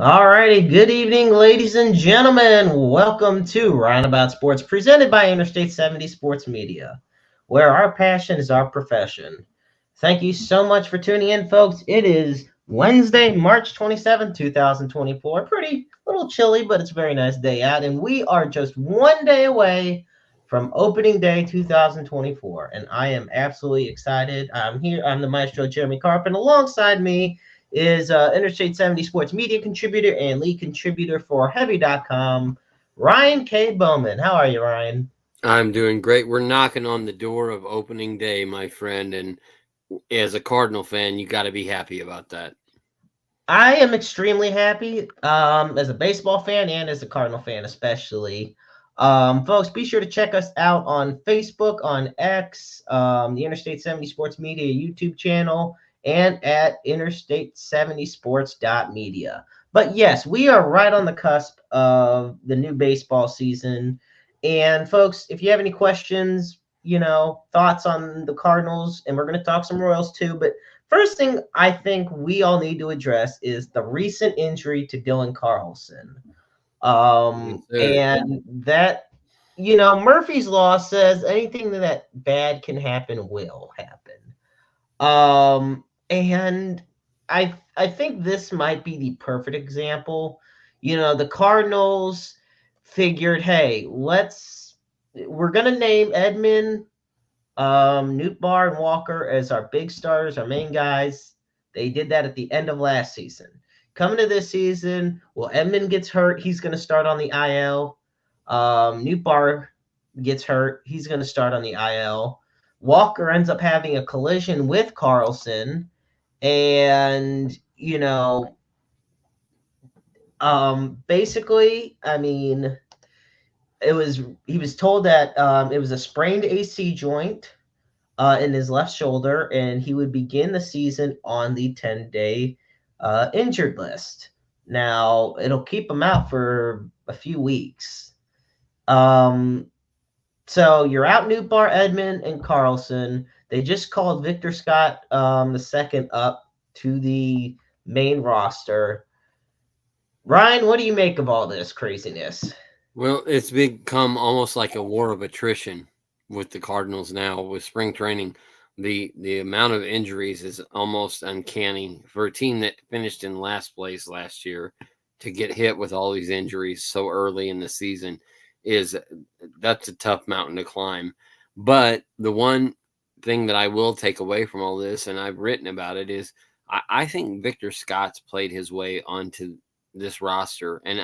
All righty, good evening, ladies and gentlemen. Welcome to Roundabout Sports, presented by Interstate 70 Sports Media, where our passion is our profession. Thank you so much for tuning in, folks. It is Wednesday, March 27th, 2024. Pretty little chilly, but it's a very nice day out, and we are just one day away from opening day 2024, and I am absolutely excited. I'm the Maestro, Jeremy Carpin. Alongside me is Interstate 70 Sports Media contributor and lead contributor for Heavy.com, Ryan K. Boman. How are you, Ryan? I'm doing great. We're knocking on the door of opening day, my friend. And as a Cardinal fan, you got to be happy about that. I am extremely happy as a baseball fan and as a Cardinal fan, especially. Folks, be sure to check us out on Facebook, on X, the Interstate 70 Sports Media YouTube channel, and at interstate70sports.media. But yes, we are right on the cusp of the new baseball season. And folks, if you have any questions, thoughts on the Cardinals, and we're going to talk some Royals too, but first thing I think we all need to address is the recent injury to Dylan Carlson. Yes, sir. And that, Murphy's Law says anything that bad can happen will happen. And I think this might be the perfect example. The Cardinals figured, hey, we're gonna name Edmund, Newt and Walker as our big starters, our main guys. They did that at the end of last season. Coming to this season, well, Edmund gets hurt. He's going to start on the IL. Newt gets hurt. He's going to start on the IL. Walker ends up having a collision with Carlson. And, basically, I mean, he was told that it was a sprained AC joint in his left shoulder, and he would begin the season on the 10-day injured list. Now, it'll keep him out for a few weeks. So you're out Newbar, Edmund, and Carlson. They just called Victor Scott the second up to the main roster. Ryan, what do you make of all this craziness? Well, it's become almost like a war of attrition with the Cardinals now with spring training. The amount of injuries is almost uncanny for a team that finished in last place last year to get hit with all these injuries so early in the season is that's a tough mountain to climb. But the one thing that I will take away from all this, and I've written about it, is I think Victor Scott's played his way onto this roster, and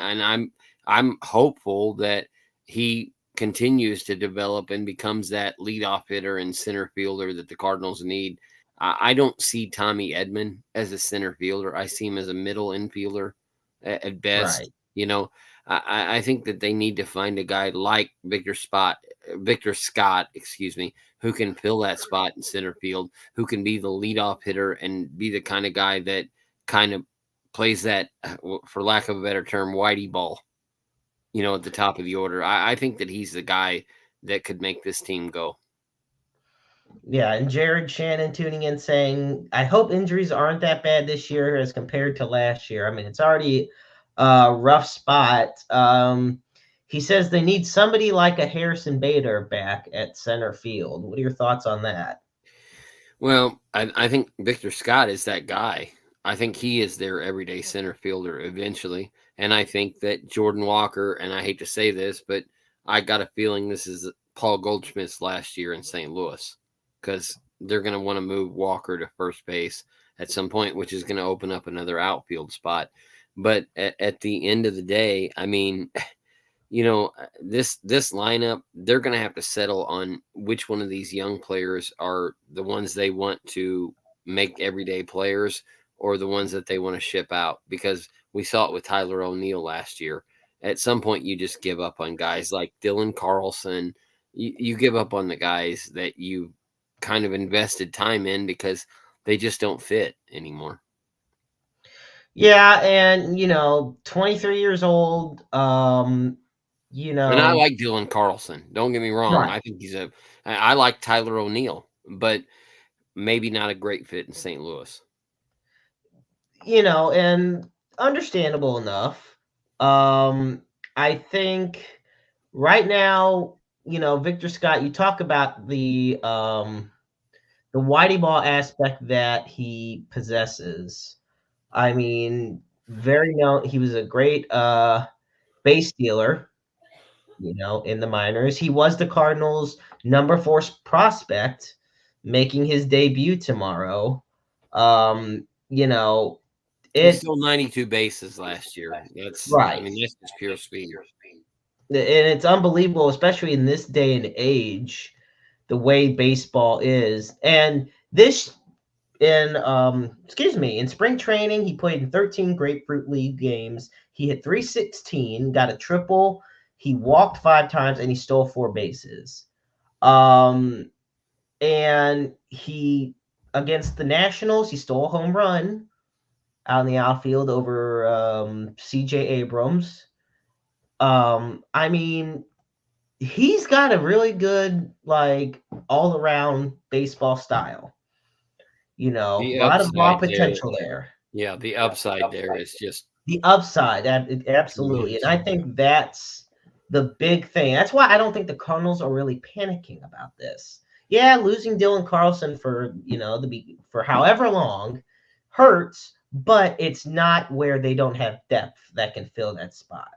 I'm hopeful that he continues to develop and becomes that leadoff hitter and center fielder that the Cardinals need. I don't see Tommy Edman as a center fielder. I see him as a middle infielder at best. Right. I think that they need to find a guy like Victor Scott, excuse me, who can fill that spot in center field, who can be the leadoff hitter and be the kind of guy that kind of plays that, for lack of a better term, whitey ball, at the top of the order. I think that he's the guy that could make this team go. Yeah, and Jared Shannon tuning in saying, I hope injuries aren't that bad this year as compared to last year. I mean, it's already a rough spot. He says they need somebody like a Harrison Bader back at center field. What are your thoughts on that? Well, I think Victor Scott is that guy. I think he is their everyday center fielder eventually. And I think that Jordan Walker, and I hate to say this, but I got a feeling this is Paul Goldschmidt's last year in St. Louis because they're going to want to move Walker to first base at some point, which is going to open up another outfield spot. But at the end of the day, I mean, this lineup, they're going to have to settle on which one of these young players are the ones they want to make everyday players or the ones that they want to ship out, because we saw it with Tyler O'Neill last year. At some point you just give up on guys like Dylan Carlson. You give up on the guys that you kind of invested time in because they just don't fit anymore. Yeah, and 23 years old. And I like Dylan Carlson. Don't get me wrong. Right. I think I like Tyler O'Neill, but maybe not a great fit in St. Louis. And understandable enough. Um, I think right now, Victor Scott, you talk about the whitey ball aspect that he possesses. I mean, very known. He was a great base stealer, in the minors. He was the Cardinals' number four prospect, making his debut tomorrow. You know, He it stole 92 bases last year. I right. mean, that's just pure speed. And it's unbelievable, especially in this day and age, the way baseball is. And this in spring training, he played in 13 Grapefruit League games. He hit 316, got a triple, he walked 5 times, and he stole 4 bases. Um, and he against the Nationals, he stole a home run out in the outfield over CJ Abrams. I mean, he's got a really good, like, all around baseball style. A The lot of raw upside there, potential there. yeah, the upside there is just The upside, absolutely. And tremendous. I think that's the big thing. That's why I don't think the Cardinals are really panicking about this. Yeah, losing Dylan Carlson for, for however long hurts, but it's not where they don't have depth that can fill that spot.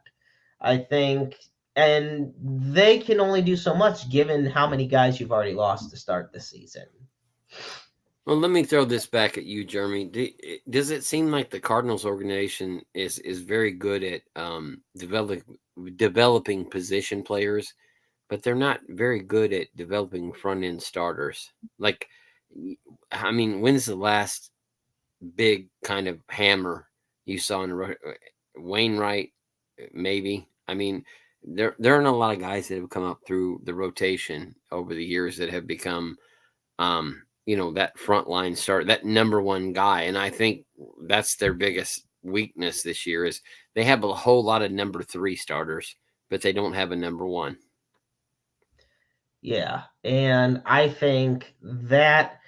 I think, and they can only do so much given how many guys you've already lost to start the season. Well, let me throw this back at you, Jeremy. Does it seem like the Cardinals organization is very good at developing position players, but they're not very good at developing front end starters? Like, I mean, when's the last big kind of hammer you saw in Wainwright? Maybe. I mean, there aren't a lot of guys that have come up through the rotation over the years that have become that frontline start, that number one guy. And I think that's their biggest weakness this year is they have a whole lot of number three starters, but they don't have a number one. Yeah. And I think that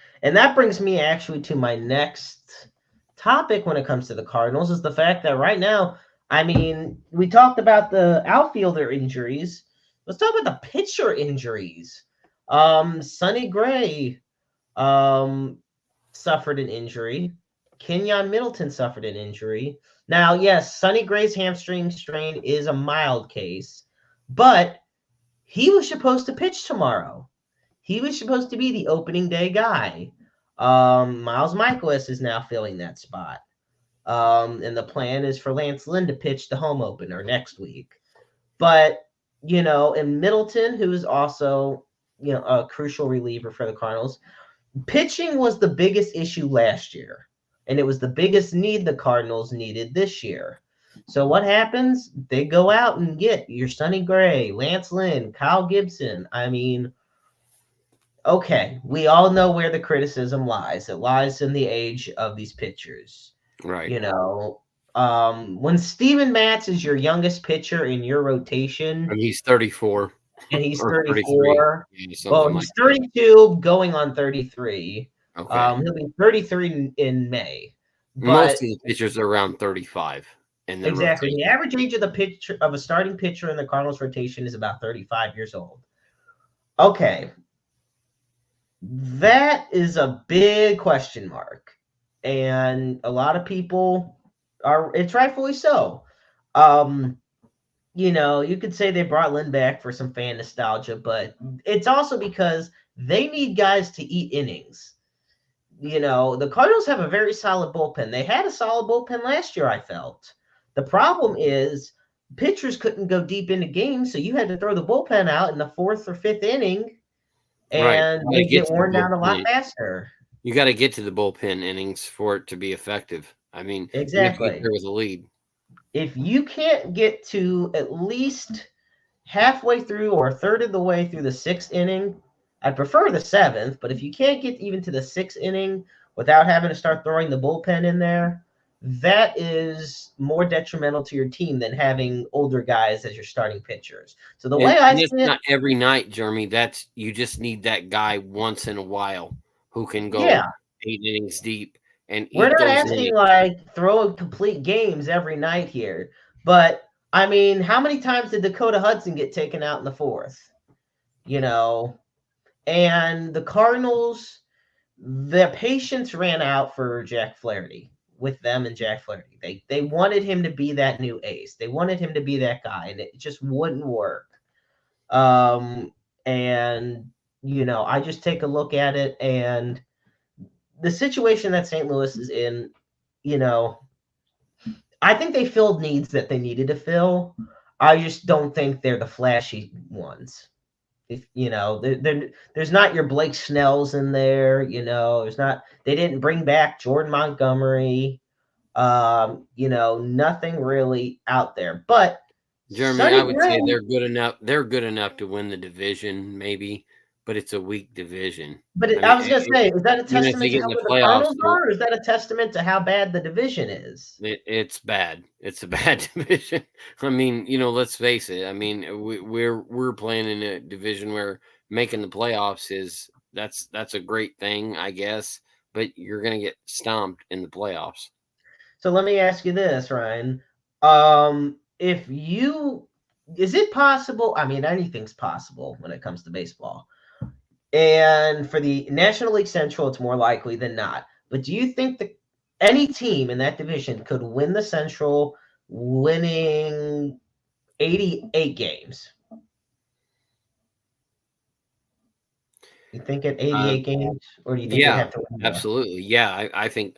brings me actually to my next topic when it comes to the Cardinals is the fact that right now, I mean, we talked about the outfielder injuries. Let's talk about the pitcher injuries. Sonny Gray suffered an injury. Kenyon Middleton suffered an injury. Now, yes, Sonny Gray's hamstring strain is a mild case, but he was supposed to pitch tomorrow. He was supposed to be the opening day guy. Miles Michaelis is now filling that spot. And the plan is for Lance Lynn to pitch the home opener next week. But, and Middleton, who is also, a crucial reliever for the Cardinals, pitching was the biggest issue last year. And it was the biggest need the Cardinals needed this year. So what happens? They go out and get your Sonny Gray, Lance Lynn, Kyle Gibson. I mean, okay, we all know where the criticism lies. It lies in the age of these pitchers. Right. When Steven Matz is your youngest pitcher in your rotation, And he's 34 and he's or 33. 34. Yeah, Well, something like he's 32, going on 33. that. Okay. He'll be 33 in May. Most But of the pitchers are around 35 in the exactly, the rotation. average age of the pitcher of a starting pitcher in the Cardinals rotation is about 35 years old. Okay, that is a big question mark, and a lot of people are. It's rightfully so. Um, you could say they brought Lynn back for some fan nostalgia, but it's also because they need guys to eat innings. The Cardinals have a very solid bullpen. They had a solid bullpen last year, I felt. The problem is pitchers couldn't go deep into games, so you had to throw the bullpen out in the fourth or fifth inning, Right. and You got they to get get to the worn down a lot bullpen. faster. You got to get to the bullpen innings for it to be effective. I mean, you have to get Exactly. there with a lead. If you can't get to at least halfway through or a third of the way through the sixth inning, I prefer the seventh, but if you can't get even to the sixth inning without having to start throwing the bullpen in there, that is more detrimental to your team than having older guys as your starting pitchers. So the way I And it's see it, not every night, Jeremy. You just need that guy once in a while who can go yeah, 8 innings deep and We're eat not those asking innings. like throw complete games every night here, but I mean, how many times did Dakota Hudson get taken out in the fourth? You know, and the Cardinals, the patience ran out for Jack Flaherty with them and Jack Flaherty. They wanted him to be that new ace. They wanted him to be that guy, and it just wouldn't work. Um, and I just take a look at it, and the situation that St. Louis is in, you know, I think they filled needs that they needed to fill. I just don't think they're the flashy ones. If there's not your Blake Snells in there. There's not. They didn't bring back Jordan Montgomery. Nothing really out there. But Jeremy, I Sonny would say Gray. they're good enough. They're good enough to win the division, maybe, but it's a weak division. I But I mean, was gonna say, is that a even if they testament to get in how the good the playoffs, Cardinals are, or is that a testament to how bad the division is? it's bad. It's a bad division. I mean, let's face it. I mean, we're playing in a division where making the playoffs that's a great thing, I guess. But you're gonna get stomped in the playoffs. So let me ask you this, Ryan. If you is it possible? I mean, anything's possible when it comes to baseball. And for the National League Central, it's more likely than not. But do you think that any team in that division could win the Central, winning 88 games? You think at Um, 88 games, or do you think they'd yeah, have to win more? absolutely. Yeah, I think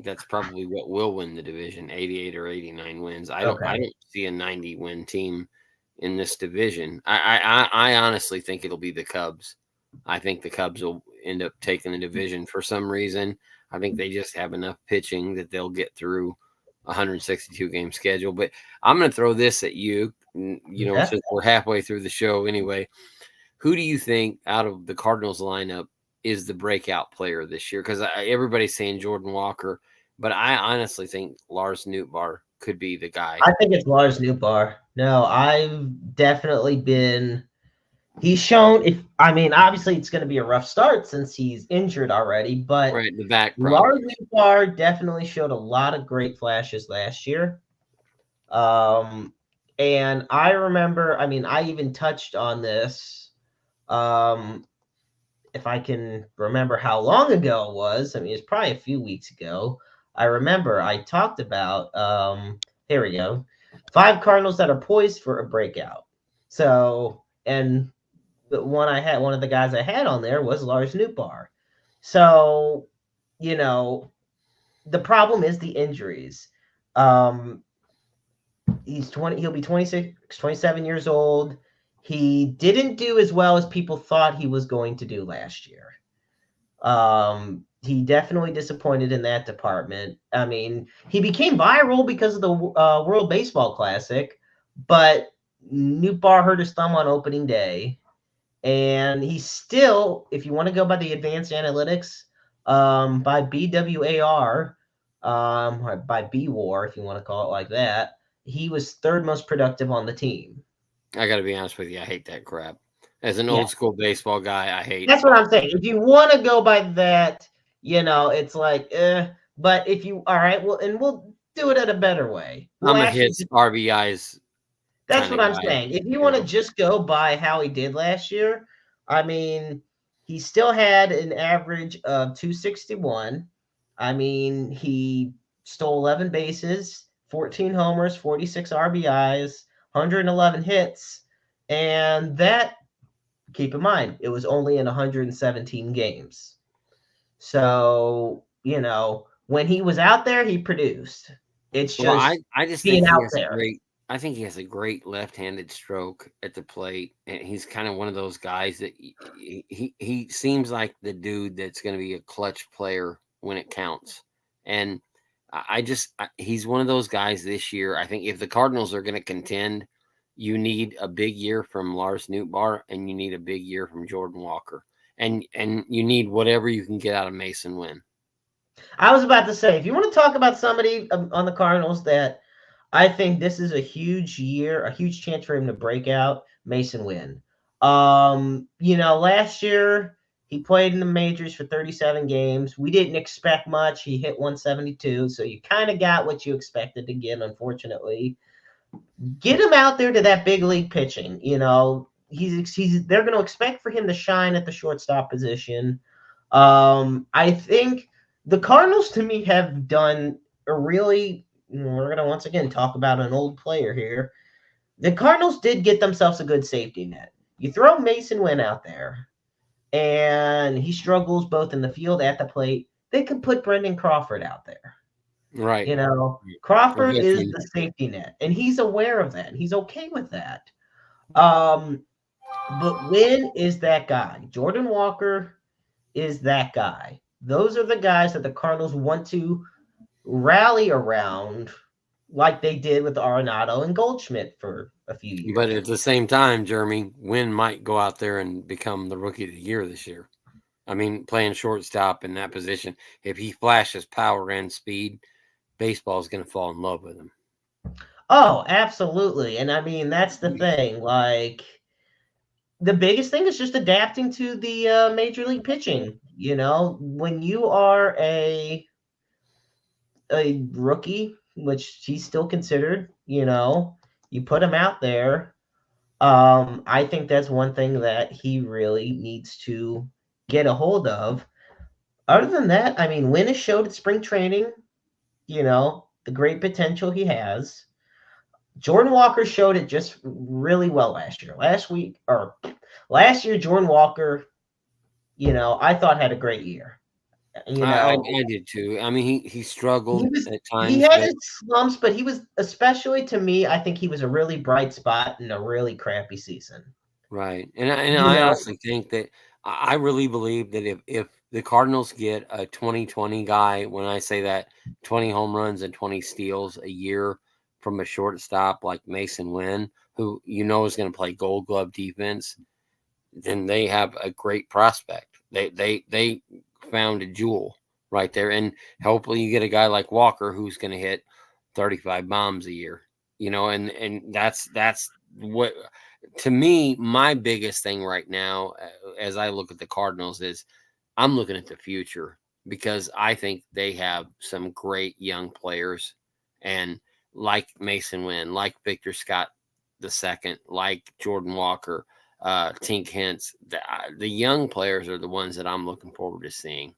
that's probably what will win the division, 88 or 89 wins. I Okay. don't see a 90 win team in this division. I honestly think it'll be the Cubs. I think the Cubs will end up taking the division for some reason. I think they just have enough pitching that they'll get through a 162 game schedule. But I'm going to throw this at you. Yeah. Since we're halfway through the show anyway, who do you think out of the Cardinals lineup is the breakout player this year? Because everybody's saying Jordan Walker, but I honestly think Lars Nootbaar could be the guy. I think it's Lars Nootbaar. No, I've definitely been. He's shown. If I mean, obviously, it's going to be a rough start since he's injured already. But Right, the back Lars problems. Nootbaar definitely showed a lot of great flashes last year. Um, and I remember. I mean, I even touched on this. Um, if I can remember how long ago it was. I mean, it's probably a few weeks ago. I remember I talked about. Here we go. 5 Cardinals that are poised for a breakout. So, and one of the guys I had on there was Lars Nootbaar. So, you know, the problem is the injuries. Um, he'll be 26, 27 years old. He didn't do as well as people thought he was going to do last year. He definitely disappointed in that department. I mean, he became viral because of the World Baseball Classic, but Nootbaar hurt his thumb on opening day. And he's still, if you want to go by the advanced analytics, by BWAR, or by BWAR, if you want to call it like that, he was third most productive on the team. I got to be honest with you, I hate that crap. As an Yeah, old school baseball guy, I hate that's what all. I'm saying. If you want to go by that, it's like, but if you, all right, well, and we'll do it at a better way. We'll I'm a actually hits RBIs That's kind what of I'm guy. saying. If you You want to know, just go by how he did last year, I mean, he still had an average of 261. I mean, he stole 11 bases, 14 homers, 46 RBIs, 111 hits. And that, keep in mind, it was only in 117 games. So, when he was out there, he produced. It's well, I just I just think being he out has a there. great. I think he has a great left-handed stroke at the plate, and he's kind of one of those guys that he seems like the dude that's going to be a clutch player when it counts. And he's one of those guys this year. I think if the Cardinals are going to contend, you need a big year from Lars Nootbaar, and you need a big year from Jordan Walker, and you need whatever you can get out of Mason Wynn. I was about to say, if you want to talk about somebody on the Cardinals that I think this is a huge year, a huge chance for him to break out, Mason Wynn. Last year He played in the majors for 37 games. We didn't expect much. He hit 172, so you kind of got what you expected to get, unfortunately. Get him out there to that big league pitching. They're going to expect for him to shine at the shortstop position. I think the Cardinals to me have done a really. We're going to once again talk about an old player here. The Cardinals did get themselves a good safety net. You throw Mason Wynn out there, and he struggles both in the field at the plate. They could put Brendan Crawford out there. Right. Crawford is Eventually. the safety net, and he's aware of that. He's okay with that. But Wynn is that guy. Jordan Walker is that guy. Those are the guys that the Cardinals want to rally around like they did with Arenado and Goldschmidt for a few But years. at the same time, Jeremy, Wynn might go out there and become the rookie of the year this year. I mean, playing shortstop in that position, if he flashes power and speed, baseball is going to fall in love with him. Oh, absolutely. And I mean, that's the thing. Like, the biggest thing is just adapting to the major league pitching. When you are a rookie, which he's still considered, you put him out there. I think that's one thing that he really needs to get a hold of. Other than that, I mean, Wynn has showed at spring training, the great potential he has. Jordan Walker showed it just really well last year. Last year, Jordan Walker, I thought had a great year. You know, I did too. I mean, he he struggled was at he times, had but his slumps, but he was, especially to me, I think he was a really bright spot in a really crappy season. right. And You I know, honestly think that I really believe that if the Cardinals get a 2020 guy, when I say that 20 home runs and 20 steals a year from a shortstop like Mason Wynn, who is going to play Gold Glove defense, then they have a great prospect. They found a jewel right there, and hopefully you get a guy like Walker who's going to hit 35 bombs a year. And that's what, to me, my biggest thing right now, as I look at the Cardinals, is I'm looking at the future because I think they have some great young players, and like Mason Wynn, like Victor Scott II, like Jordan Walker, Tink Hence. The young players are the ones that I'm looking forward to seeing,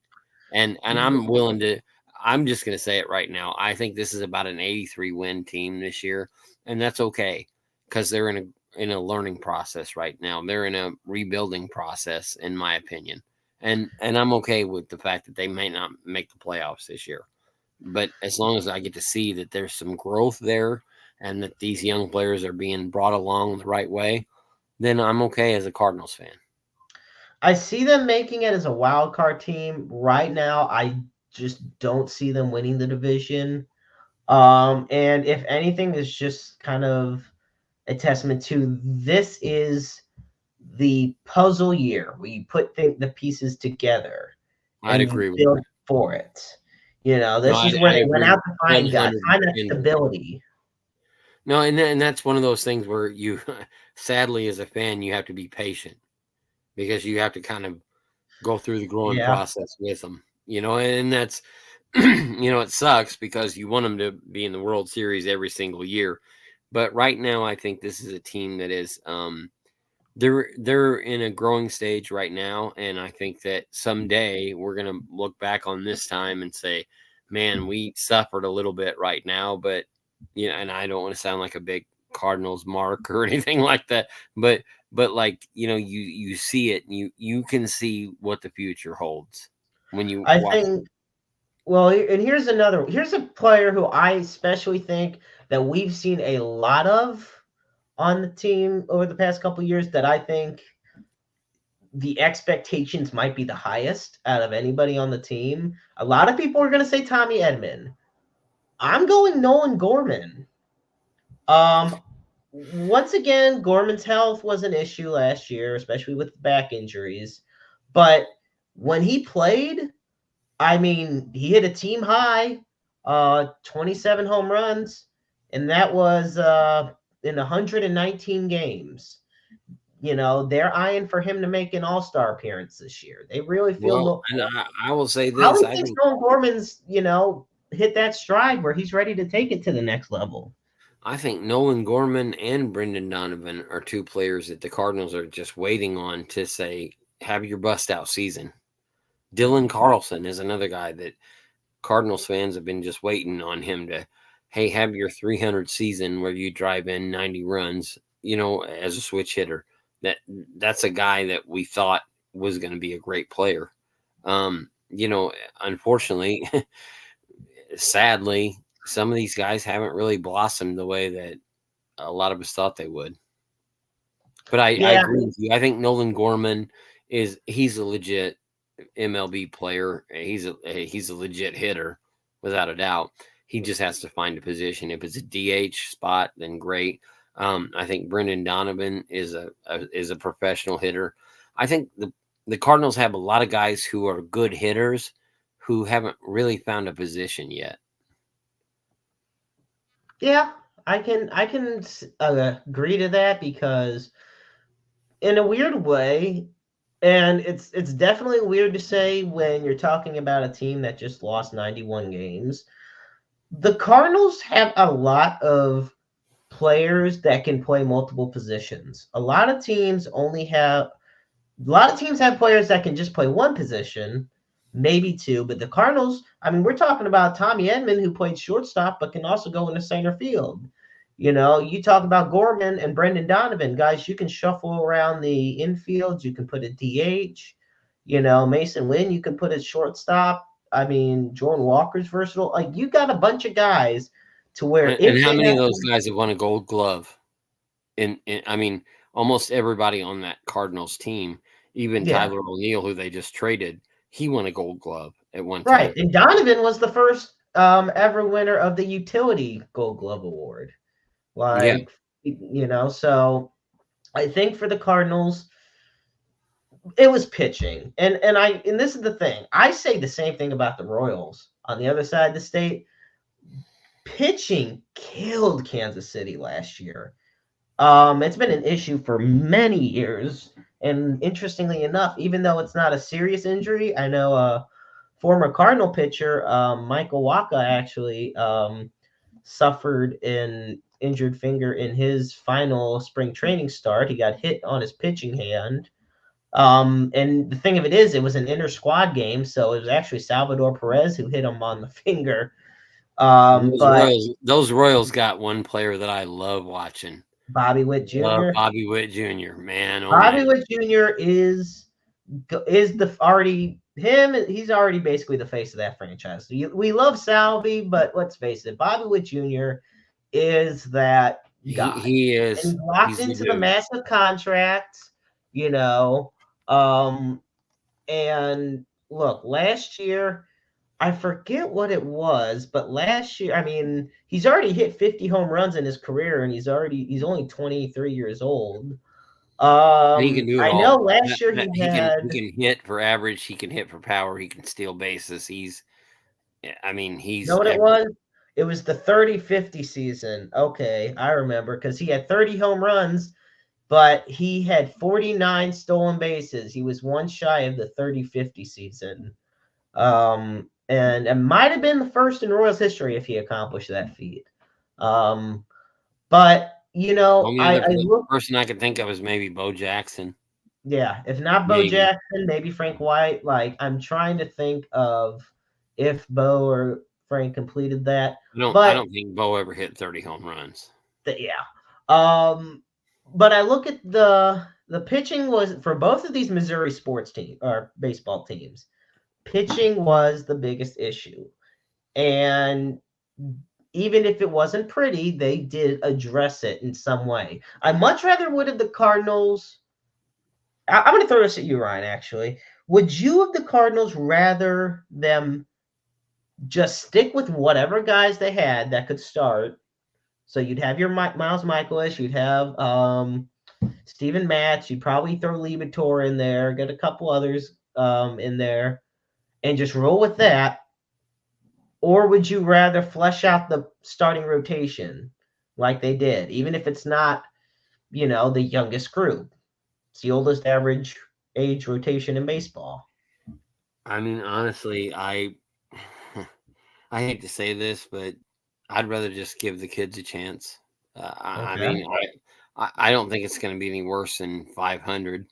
and I'm willing to. I'm just going to say it right now. I think this is about an 83 win team this year, and that's okay because they're in a learning process right now. They're in a rebuilding process, in my opinion, and I'm okay with the fact that they may not make the playoffs this year. But as long as I get to see that there's some growth there and that these young players are being brought along the right way, then I'm okay as a Cardinals fan. I see them making it as a wild card team right now. I just don't see them winning the division. And if anything, is just kind of a testament to this is the puzzle year where you put the pieces together I'd and you agree with build that. for it. No, This is where I they went agree out to find guys, find that 110%. stability. No, and that's one of those things where you, sadly, as a fan, you have to be patient because you have to kind of go through the growing Yeah. process with them. And that's, it sucks because you want them to be in the World Series every single year. But right now, I think this is a team that is, they're in a growing stage right now, and I think that someday we're gonna look back on this time and say, "Man, we suffered a little bit right now," but and I don't want to sound like a big Cardinals mark or anything like that, but like you see it, and you can see what the future holds when you I watch. think, well, and here's a player who I especially think that we've seen a lot of on the team over the past couple of years that I think the expectations might be the highest out of anybody on the team. A lot of people are going to say Tommy Edman. I'm going Nolan Gorman. Um, Once again, Gorman's health was an issue last year, especially with back injuries. But when he played, I mean, he hit a team high, 27 home runs, and that was in 119 games. they're eyeing for him to make an all-star appearance this year. They really feel Well, no. and I will say this: Howie I thinks think Nolan Gorman's, hit that stride where he's ready to take it to the next level. Nolan Gorman and Brendan Donovan are two players that the Cardinals are just waiting on to say, "Have your bust out season." Dylan Carlson is another guy that Cardinals fans have been just waiting on him to, hey, have your 300 season where you drive in 90 runs, as a switch hitter. That's a guy that we thought was going to be a great player. Unfortunately, sadly, some of these guys haven't really blossomed the way that a lot of us thought they would. But I Yeah, agree with you. I think Nolan Gorman he's a legit MLB player. He's a legit hitter without a doubt. He just has to find a position. If it's a DH spot, then great. I think Brendan Donovan is a professional hitter. I think the Cardinals have a lot of guys who are good hitters who haven't really found a position yet. yeah, I can agree to that because in a weird way, and it's definitely weird to say when you're talking about a team that just lost 91 games. The Cardinals have a lot of players that can play multiple positions. A lot of teams have players that can just play one position, maybe two, but the Cardinals, I mean, we're talking about Tommy Edman, who played shortstop, but can also go into center field. You talk about Gorman and Brendan Donovan, guys, you can shuffle around the infield. You can put a DH. Mason Lynn, you can put a shortstop. I mean, Jordan Walker's versatile. Like, you got a bunch of guys to where And if how they many have of those guys have won a Gold Glove? And I mean, almost everybody on that Cardinals team, even yeah, Tyler O'Neill, who they just traded, he won a Gold Glove at one right. time. And Donovan was the first ever winner of the utility Gold Glove Award. Yeah, So I think for the Cardinals, it was pitching. And this is the thing. I say the same thing about the Royals on the other side of the state. Pitching killed Kansas City last year. It's been an issue for many years. And interestingly enough, even though it's not a serious injury, I know former Cardinal pitcher Michael Waka actually suffered an injured finger in his final spring training start. He got hit on his pitching hand. And the thing of it is, it was an inter squad game, so it was actually Salvador Perez who hit him on the finger. But Those Royals got one player that I love watching. Bobby Witt Love Jr. Bobby Witt Jr. Man, oh Bobby man, Witt Jr. is the already him. He's already basically the face of that franchise. We love Salvi, but let's face it, Bobby Witt Jr. is that guy, he and is he locked he's the into the dude. massive contracts. You know, um, and look, last year I forget what it was, but last year, I mean, he's already hit 50 home runs in his career, and he's only 23 years old. And he can do it I know all. last year he He had, can hit for average. He can hit for power. He can steal bases. you know He's what it everything. was? It was the 30-50 season. Okay, I remember because he had 30 home runs, but he had 49 stolen bases. He was one shy of the 30-50 season. And it might have been the first in Royals history if he accomplished that feat. Um, but Only I other look, person I could think of is maybe Bo Jackson. yeah, if not Bo Maybe Jackson, maybe Frank White. Like I'm trying to think of if Bo or Frank completed that, I but don't think Bo ever hit 30 home runs. yeah. Um, but I look at the pitching was for both of these Missouri sports team or baseball teams. Pitching was the biggest issue. And even if it wasn't pretty, they did address it in some way. I much rather would have the Cardinals. I'm going to throw this at you, Ryan, actually. Would you have the Cardinals rather them just stick with whatever guys they had that could start? So you'd have your Miles Michaelis, you'd have Steven Matz, you'd probably throw Libator in there, get a couple others in there, and just roll with that. Or would you rather flesh out the starting rotation like they did, even if it's not, the youngest group? It's the oldest average age rotation in baseball. I mean, honestly, I hate to say this, but I'd rather just give the kids a chance. I Okay. mean, I don't think it's going to be any worse than 500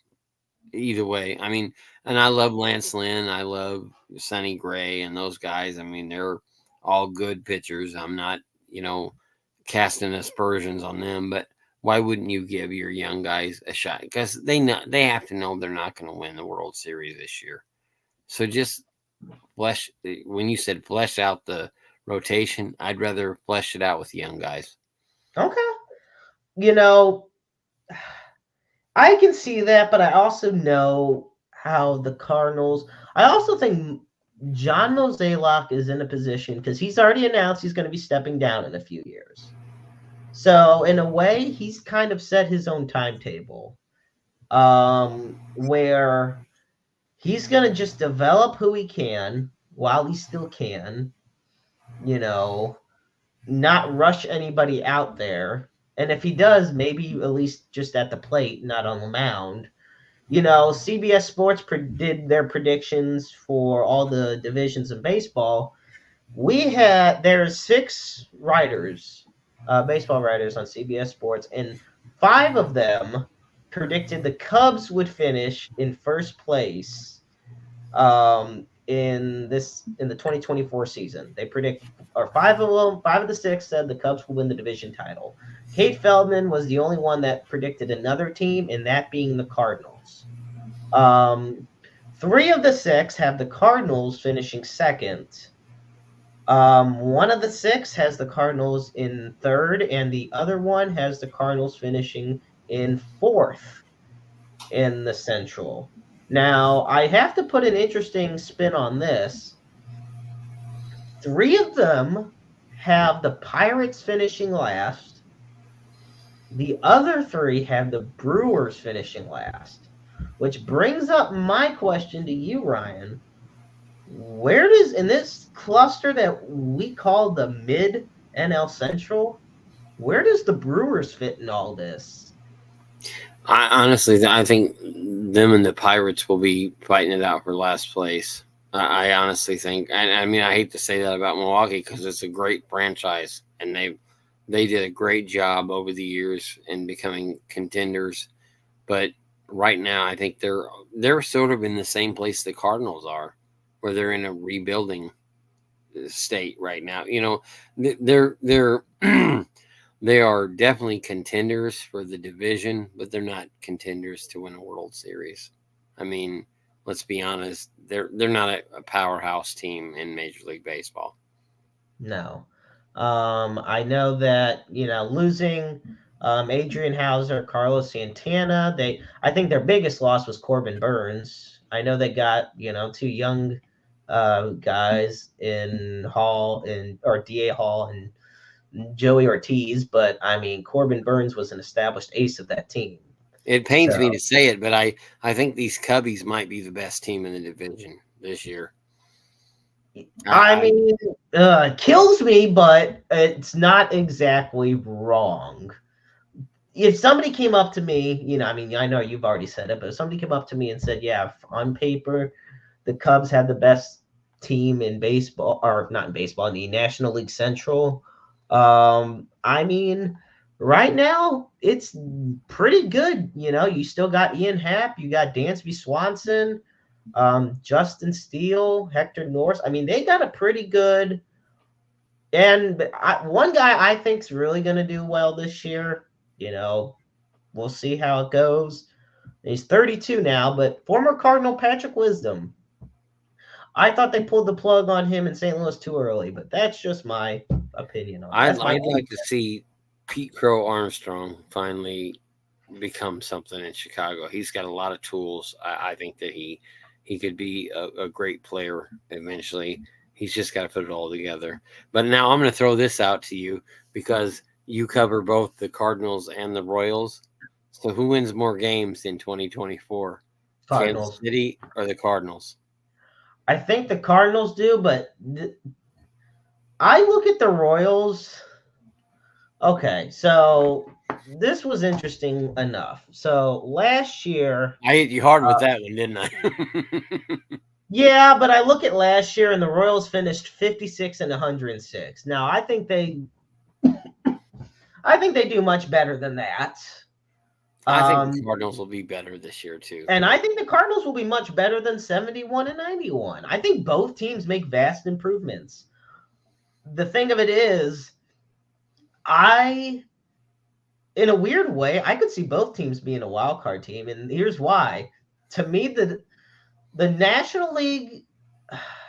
either way. I mean, and I love Lance Lynn, I love Sonny Gray, and those guys. I mean, they're all good pitchers. I'm not, you know, casting aspersions on them, but why wouldn't you give your young guys a shot? Because they have to know they're not going to win the World Series this year. So just flesh when you said flesh out the rotation, I'd rather flesh it out with young guys. Okay. You know, I can see that, but I also know how the Cardinals. I also think John Mozeliak is in a position because he's already announced he's going to be stepping down in a few years. So in a way, he's kind of set his own timetable, where he's going to just develop who he can while he still can. You know, not rush anybody out there. And if he does, maybe at least just at the plate, not on the mound. CBS Sports did their predictions for all the divisions in baseball. There's six writers, baseball writers on CBS Sports, and five of them predicted the Cubs would finish in first place in the 2024 season. They predict, or five of the six said the Cubs will win the division title. Kate Feldman was the only one that predicted another team, and that being the Cardinals. Um, Three of the six have the Cardinals finishing second. One of the six has the Cardinals in third, and the other one has the Cardinals finishing in fourth in the Central. Now, I have to put an interesting spin on this. Three of them have the Pirates finishing last. The other three have the Brewers finishing last, which brings up my question to you, Ryan. Where does, in this cluster that we call the mid NL Central, where does the Brewers fit in all this? I think them and the Pirates will be fighting it out for last place. I honestly think, and I mean, I hate to say that about Milwaukee because it's a great franchise, and they did a great job over the years in becoming contenders. But right now, I think they're sort of in the same place the Cardinals are, where they're in a rebuilding state right now. You know, they're they are definitely contenders for the division, but they're not contenders to win a World Series. I mean, let's be honest, they're not a powerhouse team in Major League Baseball. No. I know that, losing Adrian Hauser, Carlos Santana, I think their biggest loss was Corbin Burns. I know they got, two young guys in Hall and or DA Hall and Joey Ortiz, but I mean Corbin Burns was an established ace of that team. It pains me So to say it, but I think these Cubbies might be the best team in the division this year. I I mean, kills me, but it's not exactly wrong. If somebody came up to me, I mean, I know you've already said it, but if somebody came up to me and said, yeah, on paper, the Cubs had the best team in baseball, or not in baseball, in the National League Central. I mean, right now, it's pretty good. You still got Ian Happ, you got Dansby Swanson, Justin Steele, Hector Norris. I mean, they got a pretty good. And one guy I think's really going to do well this year. We'll see how it goes. He's 32 now, but former Cardinal Patrick Wisdom. I thought they pulled the plug on him in St. Louis too early, but that's just my opinion on it. That's my I'd like to see Pete Crow Armstrong finally become something in Chicago. He's got a lot of tools. I think that he could be a great player eventually. He's just got to put it all together. But now I'm going to throw this out to you because you cover both the Cardinals and the Royals. So who wins more games in 2024? Kansas Cardinals. City or the Cardinals? I think the Cardinals do, but I look at the Royals. Okay, so this was interesting enough. So last year, I hit you hard with that one, didn't I? yeah, but I look at last year and the Royals finished 56 and 106. Now I think they do much better than that. I think the Um, Cardinals will be better this year too. and I think the Cardinals will be much better than 71 and 91. I think both teams make vast improvements. The thing of it is, I, in a weird way, I could see both teams being a wild card team, and here's why. To me, the National League,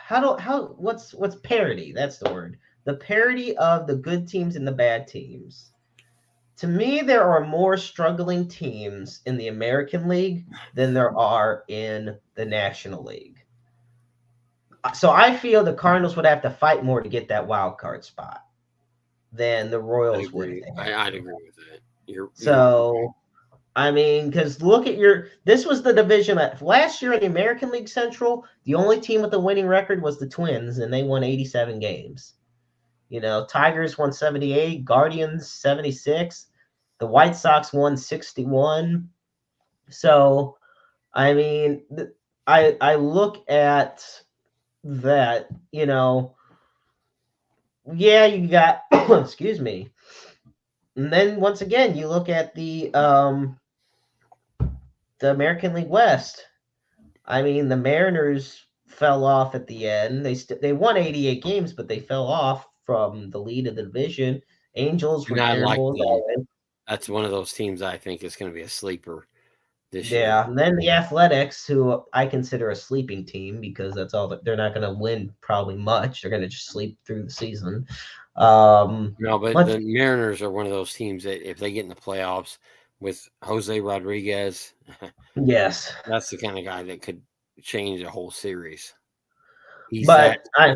what's parity? That's the word. The parity of the good teams and the bad teams. To me, there are more struggling teams in the American League than there are in the National League. So I feel the Cardinals would have to fight more to get that wild card spot than the I'd Royals would if agree. they had I'd to. agree with that. You're right. So I mean, because look at this was the division that last year in the American League Central, the only team with a winning record was the Twins, and they won 87 games. Tigers won 78, Guardians 76, the White Sox won 61. So, I mean, I look at that, yeah, you got, excuse me. And then once again, you look at the American League West. I mean, the Mariners fell off at the end. They won 88 games, but they fell off from the lead of the division. Angels And were I like terrible as them. always. That's one of those teams I think is going to be a sleeper this year. Yeah, and then the Athletics, who I consider a sleeping team because that's all that they're not going to win probably much. They're going to just sleep through the season. No, but Let's the Mariners are one of those teams that if they get in the playoffs with Jose Rodriguez, yes, that's the kind of guy that could change a whole series. He's that. but I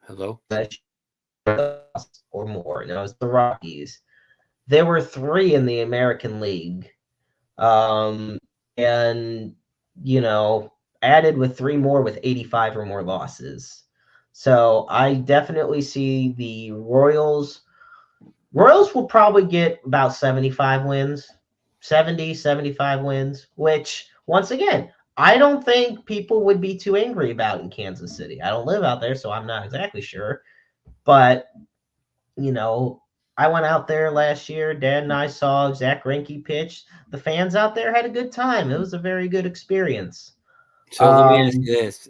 Hello? or more. Now it's the Rockies. There were three in the American League, and added with three more with 85 or more losses. So I definitely see the Royals. Royals will probably get about 75 wins, 70, 75 wins, which once again, I don't think people would be too angry about in Kansas City. I don't live out there, so I'm not exactly sure. But, I went out there last year. Dad and I saw Zach Greinke pitch. The fans out there had a good time. It was a very good experience. So let me ask Um, you this: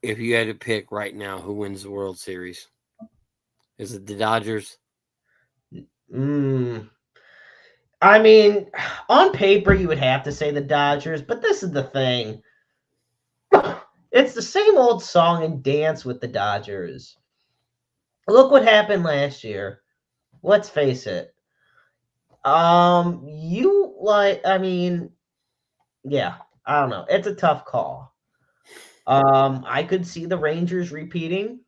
if you had to pick right now, who wins the World Series? Is it the Dodgers? mm, I mean, on paper, you would have to say the Dodgers, but this is the thing. It's the same old song and dance with the Dodgers. Look what happened last year. Let's face it. I mean, yeah, I don't know. It's a tough call. I could see the Rangers repeating.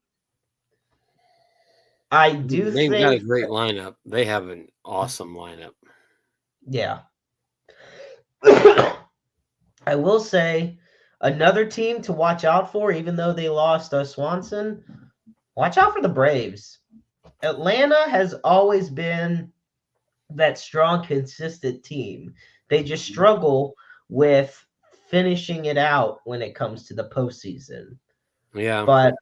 I do They've got a think, great lineup. They have an awesome lineup. yeah. I will say another team to watch out for, even though they lost Swanson, watch out for the Braves. Atlanta has always been that strong, consistent team. They just struggle with finishing it out when it comes to the postseason. Yeah, But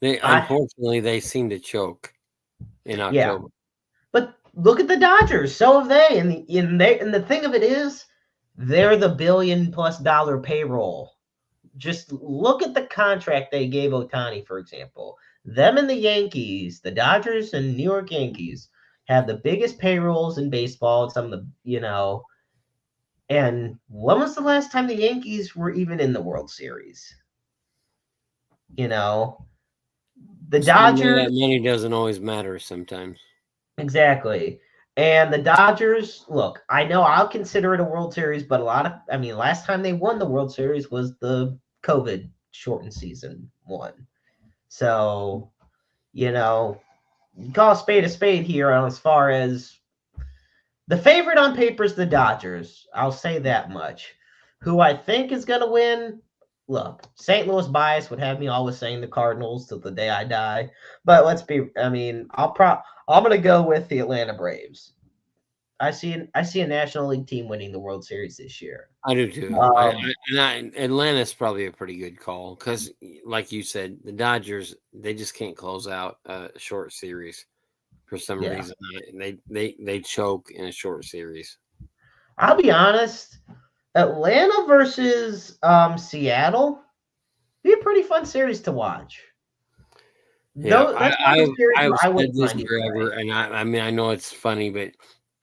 they I, unfortunately they seem to choke in yeah. October. But look at the Dodgers. So have they. And the thing of it is, they're the $1 billion+ payroll. Just look at the contract they gave Ohtani, for example. Them and the Yankees, the Dodgers and New York Yankees, have the biggest payrolls in baseball. Some of and when was the last time the Yankees were even in the World Series? You know, the That Dodgers, money doesn't always matter sometimes. exactly. And the Dodgers, look, I know I'll consider it a World Series, but last time they won the World Series was the COVID shortened season one. So, call a spade here as far as the favorite on paper is the Dodgers. I'll say that much. Who I think is going to win, look, St. Louis bias would have me always saying the Cardinals till the day I die. But I mean, I'm gonna go with the Atlanta Braves. I see a National League team winning the World Series this year. I do too. Um, Atlanta's probably a pretty good call because, like you said, the Dodgers they just can't close out a short series for some yeah, reason. They choke in a short series. I'll be honest. Atlanta versus Seattle be a pretty fun series to watch. Yeah, Though that's one of those series I've where I said wouldn't this mind either forever, way. and I mean I know it's funny, but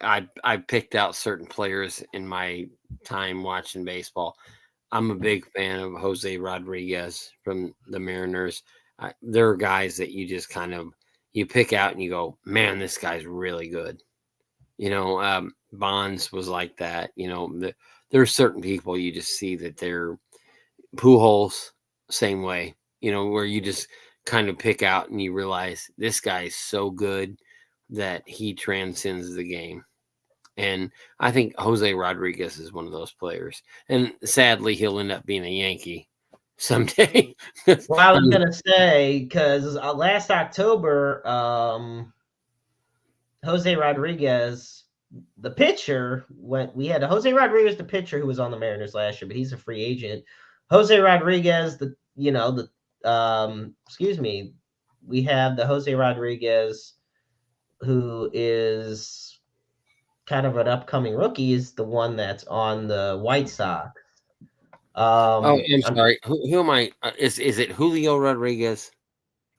I picked out certain players in my time watching baseball. I'm a big fan of Jose Rodriguez from the Mariners. There are guys that you just kind of you pick out and you go, man, this guy's really good. Bonds was like that. There are certain people you just see that they're Pujols, same way. Where you just kind of pick out and you realize this guy is so good that he transcends the game. And I think Jose Rodriguez is one of those players. And sadly, he'll end up being a Yankee someday. Well, I I was mean, gonna say because last October, Jose Rodriguez, the pitcher, went. We had a Jose Rodriguez, the pitcher, who was on the Mariners last year, but he's a free agent. Jose Rodriguez, excuse me, we have the Jose Rodriguez who is kind of an upcoming rookie, is the one that's on the White Sox. oh, I'm I'm sorry. Who am I? Is it Julio Rodriguez?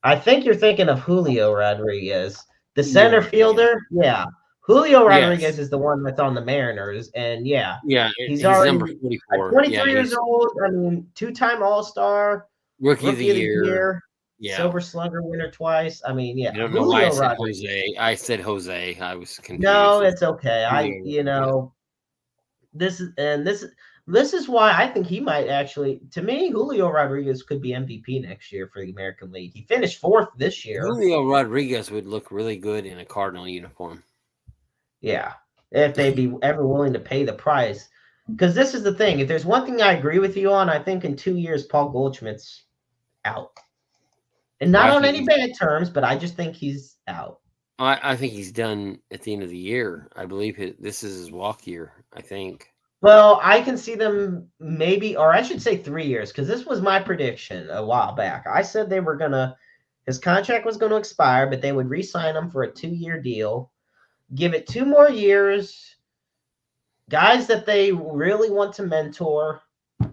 I think you're thinking of Julio Rodriguez, the Julio center Rodriguez. fielder. Yeah, Julio Yes. Rodriguez is the one that's on the Mariners, and yeah, Yeah, he's he's number already 44. Yeah, 23 years he's old. I mean, two-time All-Star, rookie of the Rookie of the year. Year, Yeah. Silver Slugger winner twice. I mean, yeah, You don't know why I Julio said Rodriguez. Jose. I said Jose. I was No, confused. It's it's okay. Julio Rodriguez. This is why I think he might actually. To me, Julio Rodriguez could be MVP next year for the American League. He finished fourth this year. Julio Rodriguez would look really good in a Cardinal uniform. Yeah, if they'd be ever willing to pay the price. Because this is the thing. If there's one thing I agree with you on, I think in 2 years, Paul Goldschmidt's out. And Well, not on any bad terms, but I just think he's out. I think he's done at the end of the year. I believe this is his walk year. I think. Well, I can see them maybe, or I should say 3 years, because this was my prediction a while back. I said his contract was going to expire, but they would re sign him for a 2 year deal, give it 2 more years, guys that they really want to mentor,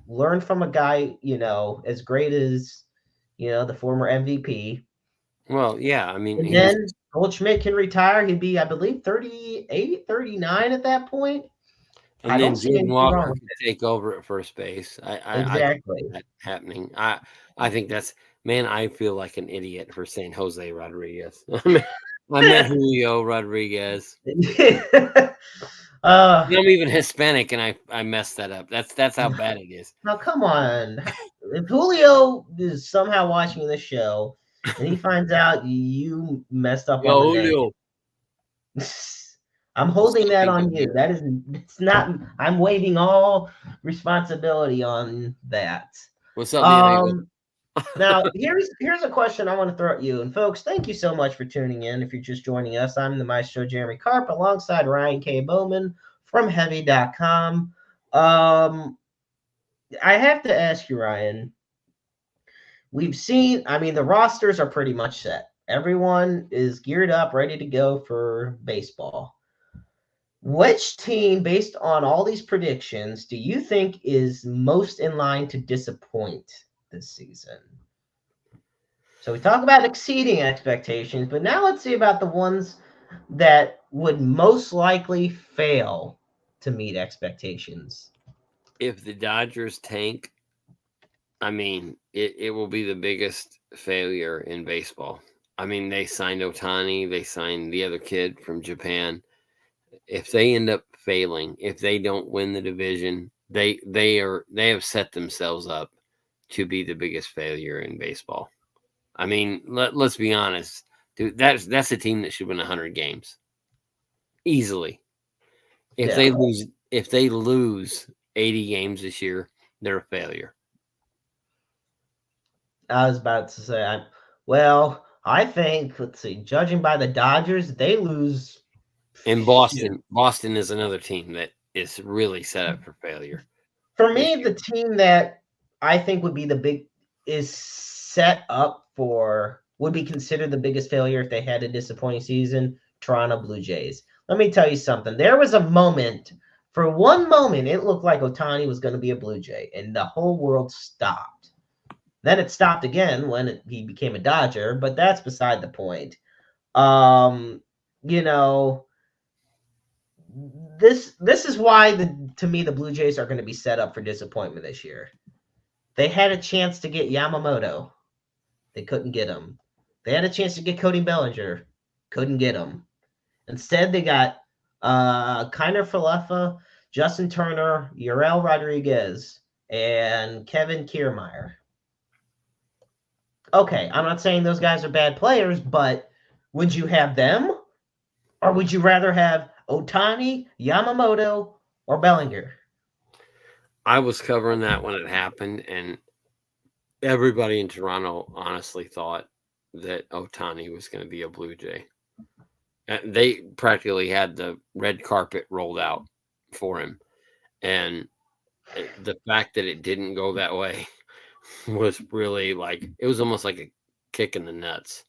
learn from a guy, as great as, the former MVP. Well, yeah. I mean, And he was, then Goldschmidt can retire. He'd be, I believe, 38, 39 at that point. I and don't then see Jordan anything wrong Walker with could take over at first base. I could see Exactly. that happening. I think that's man. I feel like an idiot for saying Jose Rodriguez. I meant Julio Rodriguez. uh, I'm even Hispanic, and I messed that up. That's how bad it is. Now, come on. If Julio is somehow watching this show and he finds out you messed up Yo, on the name, Julio, I'm what's holding up, that big on you. dog? It's not, I'm waiving all responsibility on that. What's up, mi amigo? Um, Now, here's a question I want to throw at you. And folks, thank you so much for tuning in. If you're just joining us, I'm the Maestro Jeremy Carp alongside Ryan K. Boman from Heavy.com. I have to ask you, Ryan, I mean, the rosters are pretty much set. Everyone is geared up, ready to go for baseball. Which team, based on all these predictions, do you think is most in line to disappoint this season? So we talk about exceeding expectations, but now let's see about the ones that would most likely fail to meet expectations. If the Dodgers tank, I mean, it will be the biggest failure in baseball. I mean, they signed Otani, they signed the other kid from Japan. If they end up failing, if they don't win the division, they have set themselves up to be the biggest failure in baseball. I mean, let's be honest, dude. That's a team that should win 100 games easily. If Yeah. they lose 80 games this year, they're a failure. I was about to say, well, I think, let's see, judging by the Dodgers, they lose. And Shoot. Boston is another team that is really set up for failure For this me, year. the team that I think would be is set up for, would be considered the biggest failure if they had a disappointing season, Toronto Blue Jays. Let me tell you something. There was a moment, for one moment, it looked like Ohtani was going to be a Blue Jay, and the whole world stopped. Then it stopped again when he became a Dodger, but that's beside the point. Um, you know, this is why to me the Blue Jays are going to be set up for disappointment this year. They had a chance to get Yamamoto, they couldn't get him. They had a chance to get Cody Bellinger, couldn't get him. Instead, they got Kiner Falefa, Justin Turner, Uriel Rodriguez, and Kevin Kiermaier. Okay, I'm not saying those guys are bad players, but would you have them? Or would you rather have Ohtani, Yamamoto, or Bellinger? I was covering that when it happened, and everybody in Toronto honestly thought that Otani was going to be a Blue Jay. They practically had the red carpet rolled out for him. And the fact that it didn't go that way was really like, it was almost like a kick in the nuts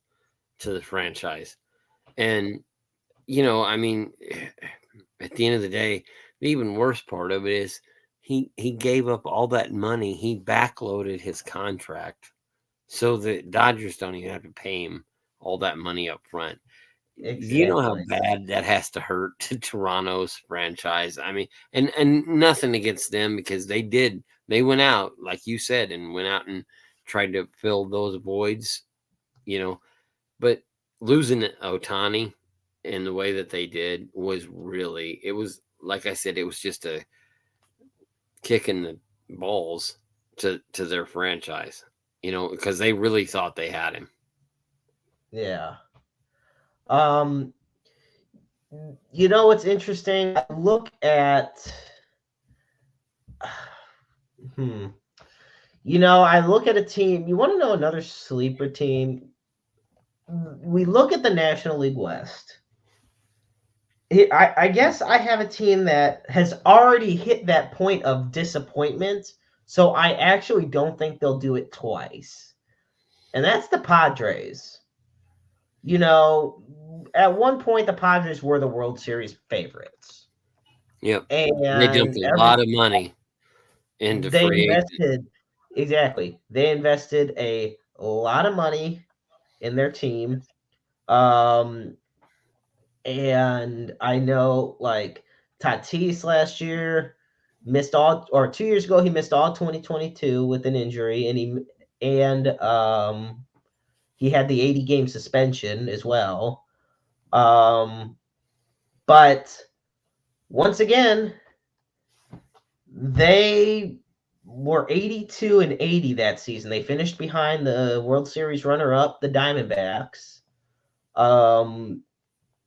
to the franchise. And, I mean, at the end of the day, the even worse part of it is he gave up all that money. He backloaded his contract so the Dodgers don't even have to pay him all that money up front. Do you know how Exactly. bad that has to hurt to Toronto's franchise? I mean, and nothing against them because they went out, like you said, and went out and tried to fill those voids, you know. But losing Otani in the way that they did was really, it was like I said, it was just a kick in the balls to their franchise, because they really thought they had him. Yeah. Um, you know what's interesting? I look at hmm. I look at a team. You want to know another sleeper team? We look at the National League West. I guess I have a team that has already hit that point of disappointment, so I actually don't think they'll do it twice. And that's the Padres. At one point the Padres were the World Series favorites. Yep. They dumped And a lot of money into they free agent. invested exactly. They invested a lot of money in their team. Um, and I know like Tatis last year missed all, or 2 years ago he missed all 2022 with an injury, and he had the 80 game suspension as well. But once again, they were 82 and 80 that season. They finished behind the World Series runner up, the Diamondbacks. Um,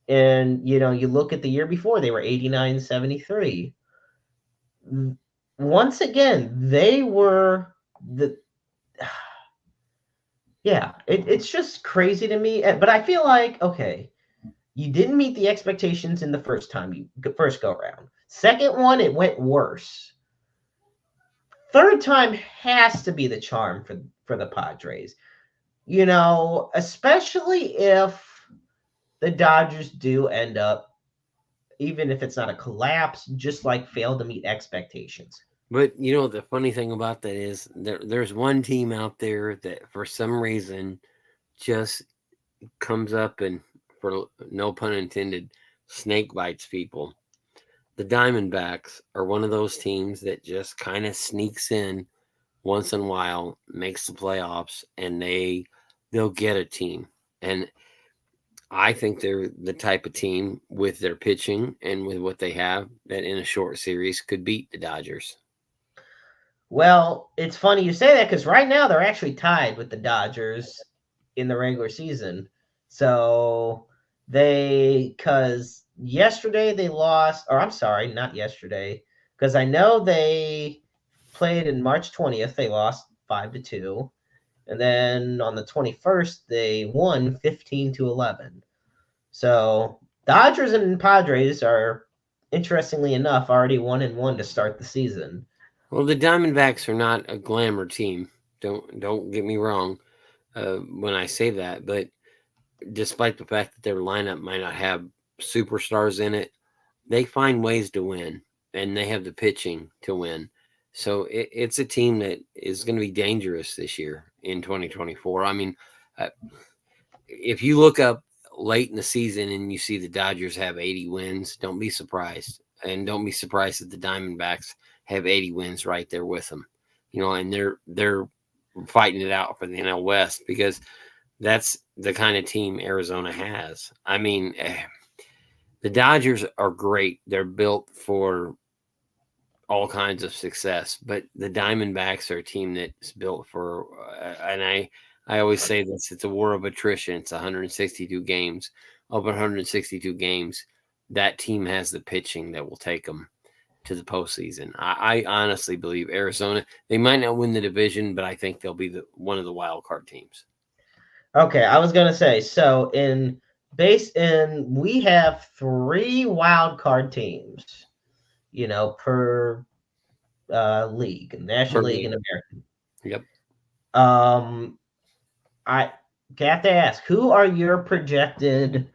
and you look at the year before, they were 89 73. Once again, they were the yeah, it's just crazy to me. But I feel like, okay, you didn't meet the expectations in the first go around. Second one, it went worse. Third time has to be the charm for the Padres. Especially if the Dodgers do end up, even if it's not a collapse, just like fail to meet expectations. But the funny thing about that is there's one team out there that for some reason just comes up and, for no pun intended, snake bites people. The Diamondbacks are one of those teams that just kind of sneaks in once in a while, makes the playoffs, and they'll get a team. And I think they're the type of team with their pitching and with what they have that in a short series could beat the Dodgers. Well, it's funny you say that because right now they're actually tied with the Dodgers in the regular season. So because yesterday they lost, or I'm sorry, not yesterday, because I know they played in March 20th. They lost 5-2, And then on the 21st, they won 15-11. So Dodgers and Padres are, interestingly enough, already 1-1 to start the season. Well, the Diamondbacks are not a glamour team. Don't get me wrong when I say that, but despite the fact that their lineup might not have superstars in it, they find ways to win, and they have the pitching to win. So it's a team that is going to be dangerous this year in 2024. I mean, uh, if you look up late in the season and you see the Dodgers have 80 wins, don't be surprised. And don't be surprised that the Diamondbacks have 80 wins right there with them. And they're fighting it out for the NL West because that's the kind of team Arizona has. I mean, the Dodgers are great. They're built for all kinds of success, but the Diamondbacks are a team that's built for, and I always say this, it's a war of attrition. It's 162 games. Over 162 games, that team has the pitching that will take them to the postseason. I honestly believe Arizona, they might not win the division, but I think they'll be one of the wild card teams. Okay, I was gonna say, so we have 3 wild card teams, per league, National League and American. Yep. I have to ask, who are your projected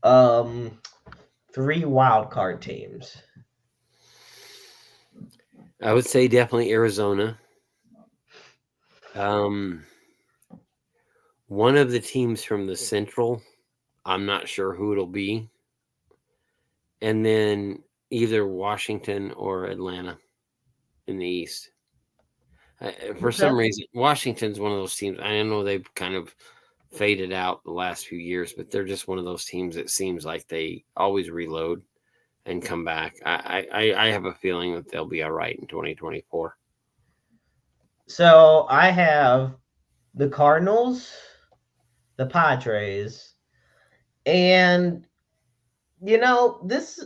3 wild card teams? I would say definitely Arizona. One of the teams from the Central, I'm not sure who it'll be. And then either Washington or Atlanta in the East. For some reason, Washington's one of those teams. I know they've kind of faded out the last few years, but they're just one of those teams that seems like they always reload and come back. I have a feeling that they'll be all right in 2024. So I have the Cardinals, the Padres, and this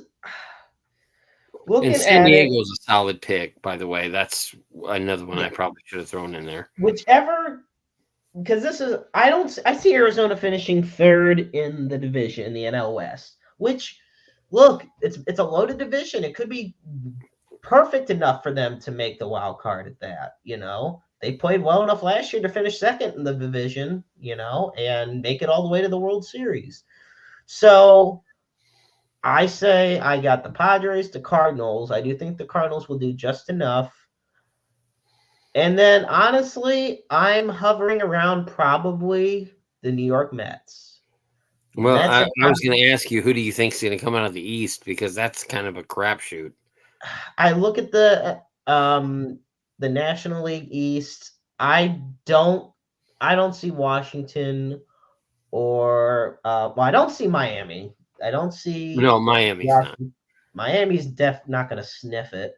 looking and San at it, Diego's a solid pick, by the way. That's another one I probably should have thrown in there. whichever, because I see Arizona finishing 3rd in the division, the NL West, which, look, it's a loaded division. It could be perfect enough for them to make the wild card at that. They played well enough last year to finish 2nd in the division, and make it all the way to the World Series. So I say I got the Padres, the Cardinals. I do think the Cardinals will do just enough. And then, honestly, I'm hovering around probably the New York Mets. Well, I was going to ask you, who do you think is going to come out of the East? Because that's kind of a crapshoot. I look at the National League East. I don't see Washington or I don't see Miami. I don't see No, Miami's not. Miami's not going to sniff it.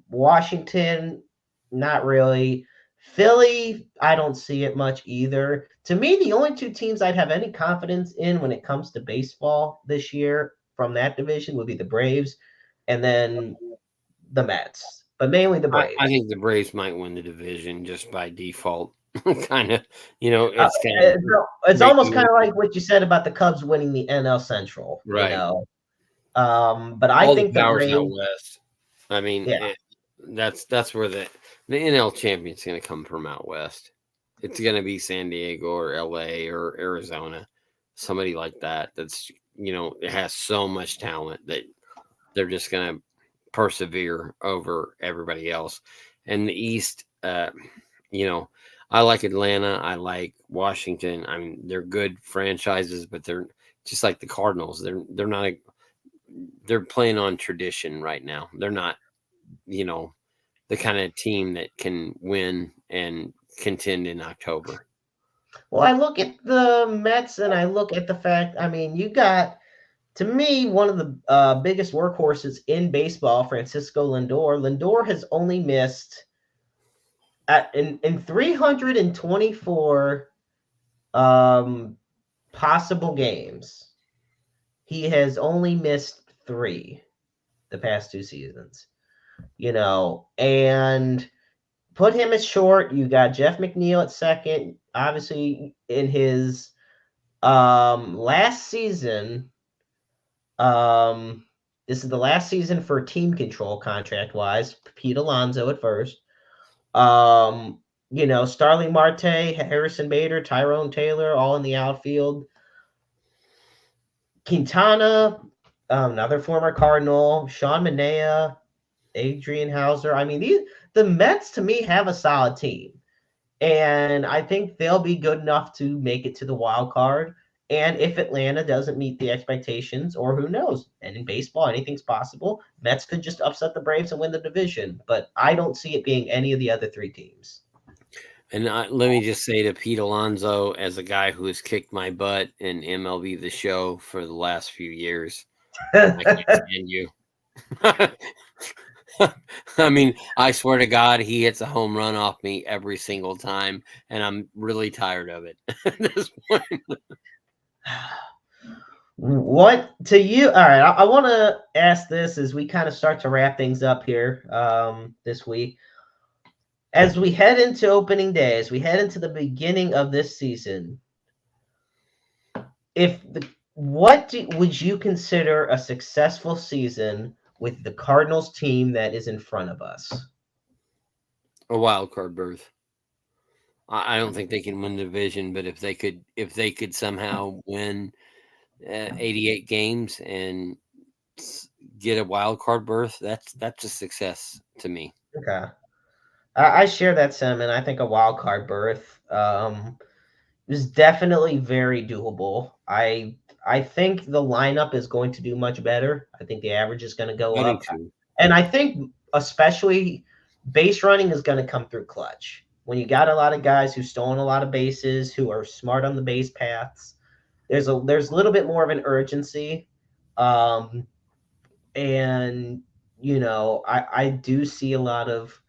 Washington, not really. Philly, I don't see it much either. To me, the only 2 teams I'd have any confidence in when it comes to baseball this year from that division would be the Braves and then the Mets, but mainly the Braves. I think the Braves might win the division just by default. Kind of, it's almost kind of like what you said about the Cubs winning the NL Central, right? But I all think the powers Braves, out west. I mean, that's where the NL champion's going to come from out west. It's going to be San Diego or LA or Arizona, somebody like that. That's it has so much talent that they're just going to persevere over everybody else. And the East, I like Atlanta. I like Washington. I mean, they're good franchises, but they're just like the Cardinals. They're not. They're playing on tradition right now. They're not, the kind of team that can win and contend in October. Well, I look at the Mets and I look at the fact. I mean, you got, to me, one of the biggest workhorses in baseball, Francisco Lindor. Lindor has only missed in 324 possible games. He has only missed 3 the past 2 seasons. And put him at short. You got Jeff McNeil at second. Obviously, in his last season, um, this is the last season for team control contract wise. Pete Alonso at first. Um, Starling Marte, Harrison Bader, Tyrone Taylor, all in the outfield. Quintana, another former Cardinal, Sean Manaea, Adrian Hauser. I mean, the Mets to me have a solid team, and I think they'll be good enough to make it to the wild card. And if Atlanta doesn't meet the expectations, or who knows, and in baseball, anything's possible. Mets could just upset the Braves and win the division, but I don't see it being any of the other three teams. And let me just say to Pete Alonso, as a guy who has kicked my butt in MLB The Show for the last few years, I can't stand you. I mean, I swear to God, he hits a home run off me every single time, and I'm really tired of it at this point. What to you? All right, I want to ask this as we kind of start to wrap things up here this week. As we head into opening day, as we head into the beginning of this season, would you consider a successful season with the Cardinals team that is in front of us? A wild card berth. I don't think they can win the division, but if they could somehow win 88 games and get a wild card berth, that's a success to me. Okay, I share that sentiment. I think a wild card berth is definitely very doable. I think the lineup is going to do much better. I think the average is going to go I do up, too. and I think especially base running is going to come through clutch. When you got a lot of guys who've stolen a lot of bases, who are smart on the base paths, there's a little bit more of an urgency, and I do see a lot of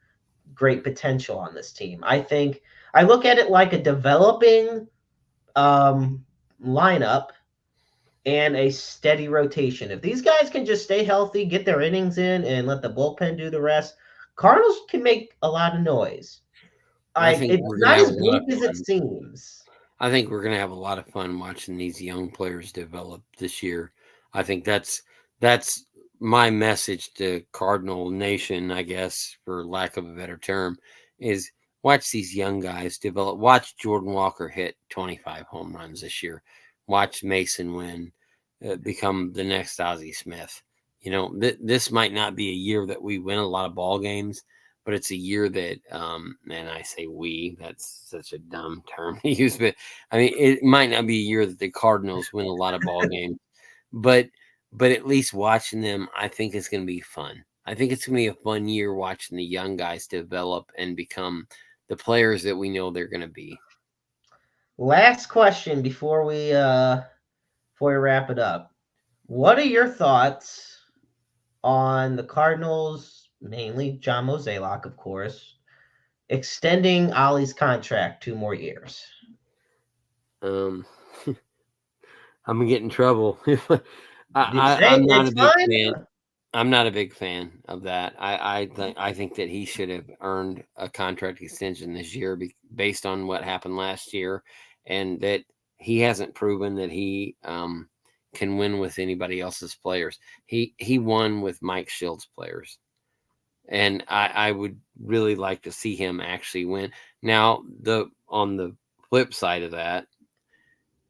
great potential on this team. I think I look at it like a developing lineup and a steady rotation. If these guys can just stay healthy, get their innings in, and let the bullpen do the rest, Cardinals can make a lot of noise. I think It's we're gonna not have a as lot of bleak as it fun. seems. I think we're gonna have a lot of fun watching these young players develop this year. I think that's my message to Cardinal Nation, I guess, for lack of a better term, is watch these young guys develop. Watch Jordan Walker hit 25 home runs this year. Watch Mason Wynn become the next Ozzie Smith. This might not be a year that we win a lot of ball games, but it's a year that, and I say we, that's such a dumb term to use, but I mean, it might not be a year that the Cardinals win a lot of ball games, but at least watching them, I think it's going to be fun. I think it's going to be a fun year watching the young guys develop and become the players that we know they're going to be. Last question before we wrap it up. What are your thoughts on the Cardinals, mainly John Mozeliak, of course, extending Ollie's contract 2 more years? Um, I'm gonna get in trouble. Say I'm not a it's big fine. fan. I'm not a big fan of that. I think that he should have earned a contract extension this year based on what happened last year, and that he hasn't proven that he can win with anybody else's players. He won with Mike Shield's players, and I would really like to see him actually win. Now, on the flip side of that,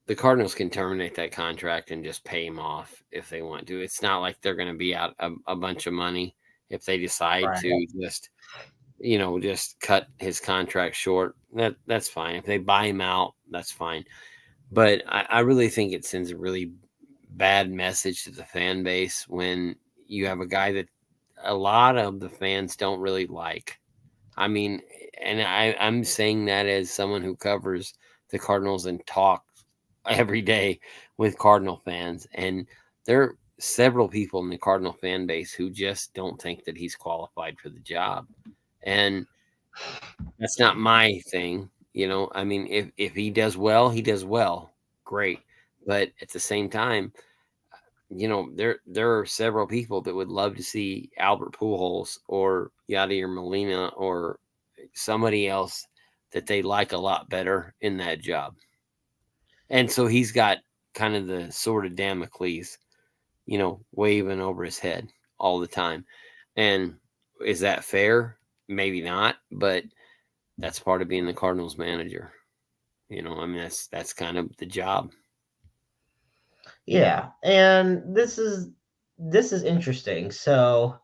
the Cardinals can terminate that contract and just pay him off if they want to. It's not like they're going to be out a bunch of money if they decide Right. to just cut his contract short. That's fine. If they buy him out, that's fine. But I really think it sends a really bad message to the fan base when you have a guy that a lot of the fans don't really like. I mean, and I'm saying that as someone who covers the Cardinals and talks every day with Cardinal fans. And there are several people in the Cardinal fan base who just don't think that he's qualified for the job. And that's not my thing. I mean, if he does well, he does well. Great. But at the same time, there are several people that would love to see Albert Pujols or Yadier Molina or somebody else that they like a lot better in that job. And so he's got kind of the sword of Damocles, waving over his head all the time. And is that fair? Maybe not, but that's part of being the Cardinals manager. I mean, that's kind of the job. Yeah, and this is interesting. So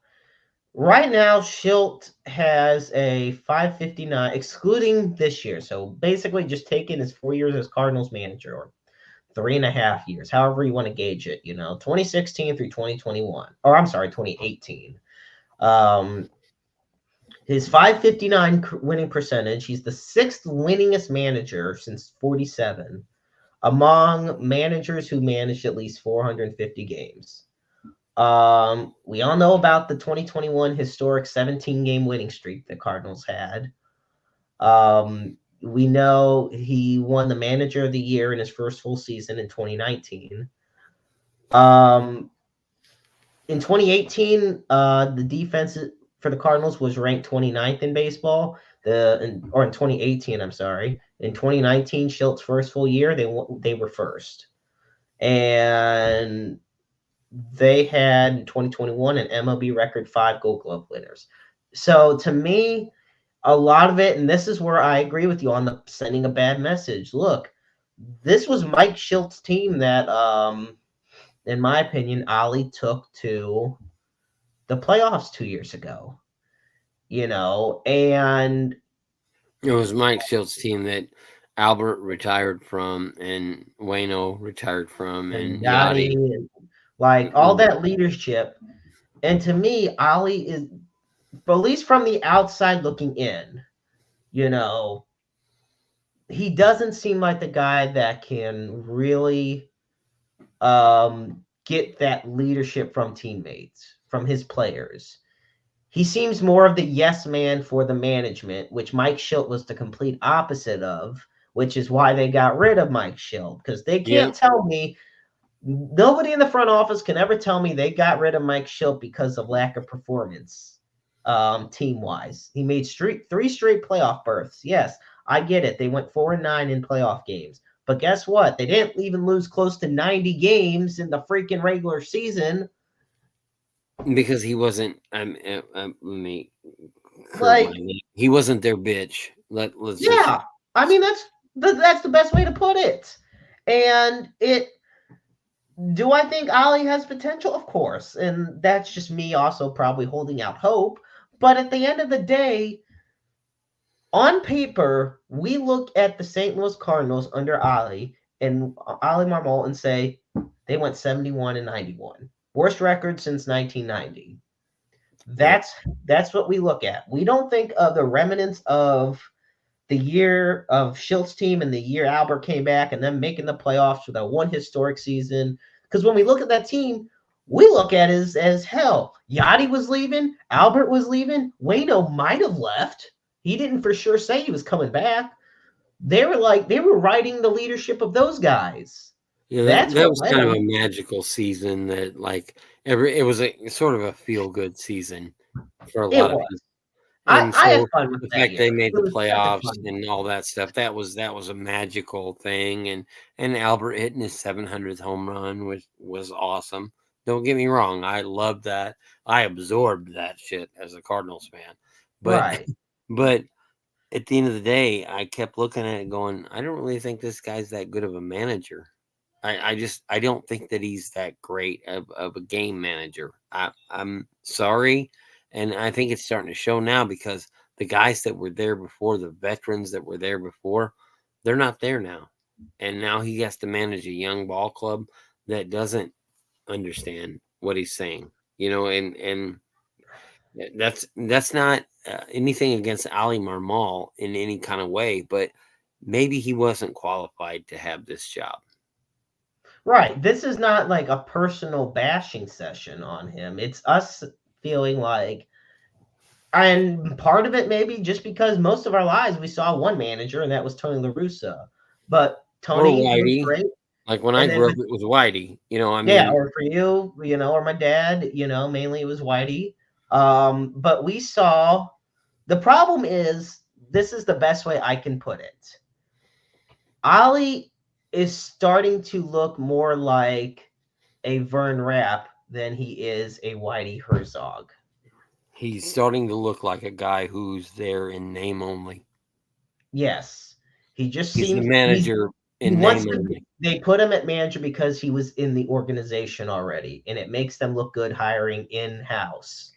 right now, Schilt has a 559, excluding this year. So basically, just taking his 4 years as Cardinals manager, or 3.5 years, however you want to gauge it. 2016 through 2021, or I'm sorry, 2018. Um, his 559 winning percentage. He's the sixth winningest manager since 47 among managers who managed at least 450 games. We all know about the 2021 historic 17-game winning streak the Cardinals had. We know he won the Manager of the Year in his first full season in 2019. In 2018, the defense for the Cardinals was ranked 29th in baseball. Or in 2018, I'm sorry. In 2019, Schilt's first full year, they were first, and they had in 2021 an MLB record 5 Gold Glove winners. So to me, a lot of it, and this is where I agree with you on the sending a bad message. Look, this was Mike Schilt's team that, in my opinion, Ollie took to the playoffs 2 years ago. And It was Mike Schilt's team that Albert retired from, and Wayno retired from, and Yachty, Yachty. like all that leadership. And to me, Ollie is, at least from the outside looking in, he doesn't seem like the guy that can really get that leadership from teammates, from his players. He seems more of the yes man for the management, which Mike Schilt was the complete opposite of, which is why they got rid of Mike Schilt, because they can't tell me, nobody in the front office can ever tell me they got rid of Mike Schilt because of lack of performance, team-wise. He made 3 straight playoff berths. Yes, I get it. They went 4-9 in playoff games. But guess what? They didn't even lose close to 90 games in the freaking regular season. Because he wasn't. He wasn't their bitch. Let's yeah. just. I mean, that's the best way to put it. And do I think Ollie has potential? Of course. And that's just me also probably holding out hope. But at the end of the day, on paper, we look at the St. Louis Cardinals under Ollie Marmol and say they went 71-91. Worst record since 1990. That's what we look at. We don't think of the remnants of the year of Schilt's team and the year Albert came back and then making the playoffs for that one historic season. Because when we look at that team, we look at it as hell. Yachty was leaving. Albert was leaving. Wayno might have left. He didn't for sure say he was coming back. They were riding the leadership of those guys. Yeah, that was kind of a magical season. That it was a sort of a feel good season for a lot of us. And I had fun with the that fact year. they made the playoffs and all that stuff, that was a magical thing. And Albert hitting his 700th home run was awesome. Don't get me wrong, I loved that. I absorbed that shit as a Cardinals fan. But right. But at the end of the day, I kept looking at it going, I don't really think this guy's that good of a manager. I don't think that he's that great of a game manager. I'm sorry. And I think it's starting to show now because the guys that were there before, the veterans that were there before, they're not there now. And now he has to manage a young ball club that doesn't understand what he's saying, and that's not anything against Ali Marmol in any kind of way, but maybe he wasn't qualified to have this job. Right. This is not like a personal bashing session on him. It's us feeling like, and part of it maybe just because most of our lives we saw one manager, and that was Tony La Russa. But Tony was great. Like when I grew up, it was Whitey. Yeah, or for you, or my dad, mainly it was Whitey. But we saw, the problem is this is the best way I can put it. Ollie is starting to look more like a Vern Rapp than he is a Whitey Herzog. He's starting to look like a guy who's there in name only. Yes, he just He's the seems manager he in wants name to. only. They put him at manager because he was in the organization already, and it makes them look good hiring in house.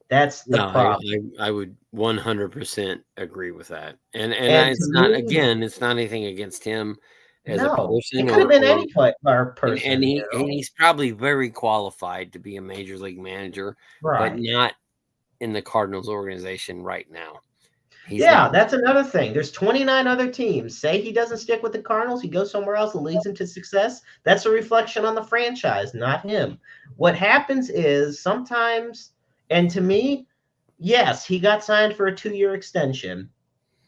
That's the No, problem. I would 100% agree with that. And to It's not, me, again, it's not anything against him as a no, it person, could have been any and person, you know. he's probably very qualified to be a major league manager, but Right. not in the Cardinals organization right now. He's Yeah, not. that's another thing. There's 29 other teams. Say he doesn't stick with the Cardinals, he goes somewhere else and leads him to success. That's a reflection on the franchise, not him. What happens is sometimes, and to me, yes, he got signed for a 2-year extension.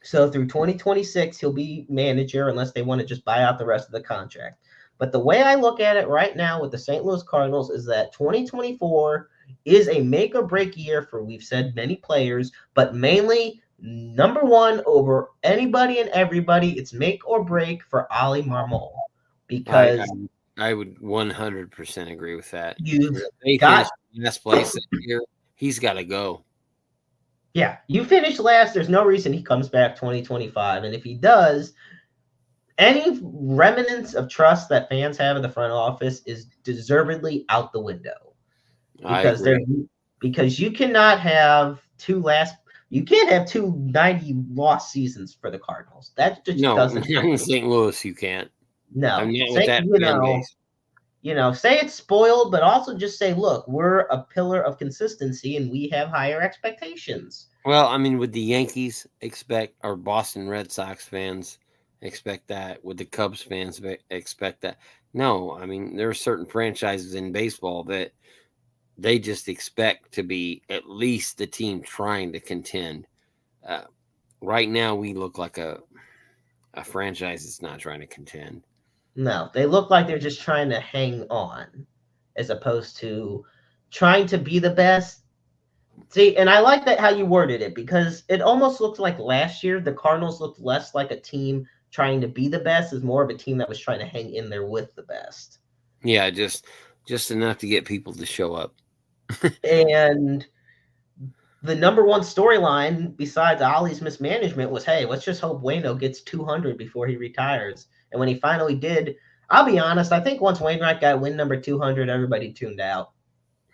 So through 2026, he'll be manager unless they want to just buy out the rest of the contract. But the way I look at it right now with the St. Louis Cardinals is that 2024 is a make or break year for, we've said, many players, but mainly number one over anybody and everybody. It's make or break for Ali Marmol I because I would 100% agree with that. you've If they got, finish last place this year, he's got to go. yeah, you finish last. There's no reason he comes back 2025. And if he does, any remnants of trust that fans have in the front office is deservedly out the window I because they're agree. because you cannot have you can't have two 90 lost seasons for the Cardinals. That just No, doesn't not in happen. St. Louis, you can't. I'm No. not with Say, that fan base. say it's spoiled, but also just say, look, we're a pillar of consistency and we have higher expectations. Well, I mean, would the Yankees expect, or Boston Red Sox fans expect that? Would the Cubs fans expect that? No, I mean, there are certain franchises in baseball that they just expect to be at least the team trying to contend. Uh, right now, we look like a franchise that's not trying to contend. No, they look like they're just trying to hang on as opposed to trying to be the best. See, and I like that how you worded it because it almost looked like last year the Cardinals looked less like a team trying to be the best, is more of a team that was trying to hang in there with the best. Yeah, just enough to get people to show up. And the number one storyline besides Ollie's mismanagement was, hey, let's just hope Wayno gets 200 before he retires. And when he finally did, I'll be honest, I think once Wainwright got win number 200, everybody tuned out.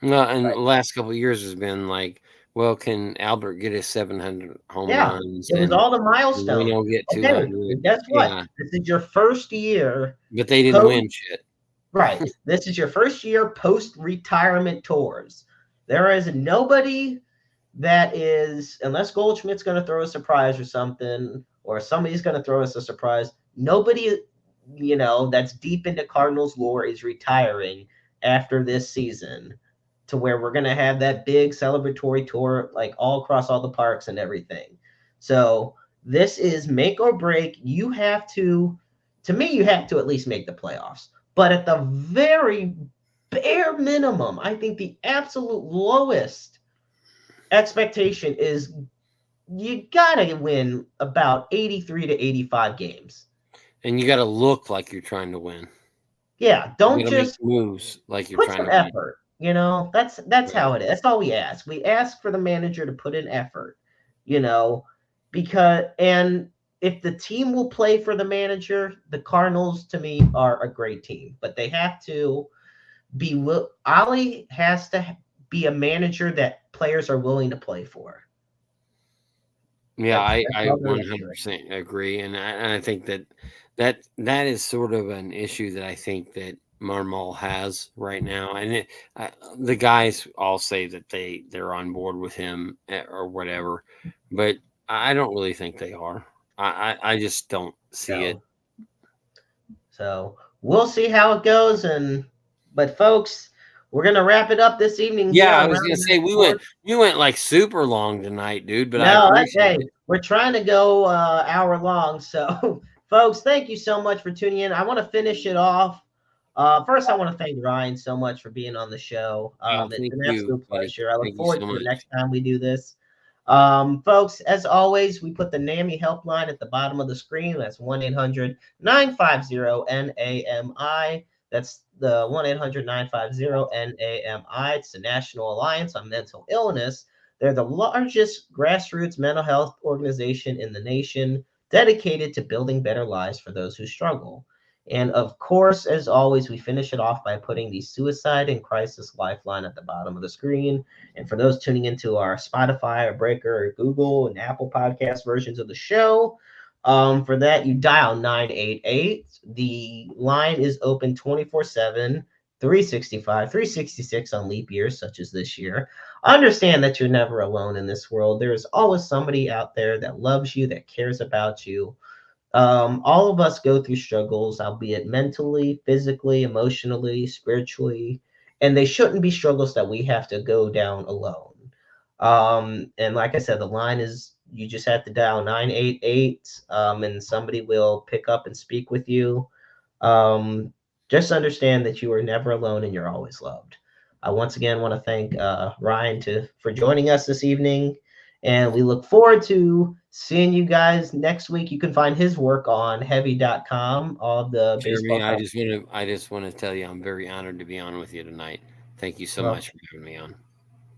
No, and Right. the last couple of years has been like, well, can Albert get his 700 home Yeah, runs it was and all the milestones. Reno get Okay, 200? and guess what? Yeah, This is your first year but they didn't post win shit. right. This is your first year post retirement tours. There is nobody that is, unless Goldschmidt's going to throw a surprise or something, or somebody's going to throw us a surprise. Nobody, that's deep into Cardinals lore is retiring after this season, to where we're going to have that big celebratory tour, like all across all the parks and everything. So this is make or break. To me, you have to at least make the playoffs. But at the very bare minimum, I think the absolute lowest expectation is you gotta win about 83 to 85 games. And you got to look like you're trying to win. Yeah, You don't got to make just moves like you're put trying some to win. effort. That's Right. how it is. That's all we ask. We ask for the manager to put in effort. You know, because and if the team will play for the manager, the Cardinals to me are a great team, but they have to Ali has to be a manager that players are willing to play for. Yeah, That's I all there is to it. 100% agree, and I think that is sort of an issue that I think that Marmol has right now, and the guys all say that they're on board with him or whatever, but I don't really think they are. I just don't see it. So So we'll see how it goes. But folks, we're gonna wrap it up this evening here Yeah, I on was gonna Roundabout say Sports. we went like super long tonight, dude, but I No, appreciate hey, it. we're trying to go hour long. So, folks, thank you so much for tuning in. I want to finish it off. First, I want to thank Ryan so much for being on the show. Oh, It's thank an you, absolute buddy. pleasure. I look Thank you forward so to the much. next time we do this. Folks, as always, we put the NAMI helpline at the bottom of the screen. That's 1-800-950-NAMI. That's the 1-800-950-NAMI. It's the National Alliance on Mental Illness. They're the largest grassroots mental health organization in the nation, dedicated to building better lives for those who struggle. And of course, as always, we finish it off by putting the Suicide and Crisis Lifeline at the bottom of the screen. And for those tuning into our Spotify or Breaker or Google and Apple podcast versions of the show, for that, you dial 988. The line is open 24/7, 365, 366 on leap years, such as this year. Understand that you're never alone in this world. There is always somebody out there that loves you, that cares about you. All of us go through struggles, albeit mentally, physically, emotionally, spiritually, and they shouldn't be struggles that we have to go down alone. And like I said, the line is you just have to dial 988, and somebody will pick up and speak with you. Um, just understand that you are never alone and you're always loved. I once again want to thank Ryan for joining us this evening, and we look forward to seeing you guys next week. You can find his work on heavy.com, all the Jeremy, baseball. I just want to tell you I'm very honored to be on with you tonight. Thank you so Well, much for having me on.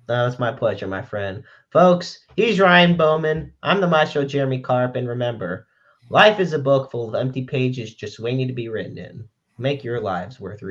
it's my pleasure, my friend. Folks, he's Ryan Boman. I'm the Maestro Jeremy Carp, and remember, life is a book full of empty pages just waiting to be written in. Make your lives worth reading.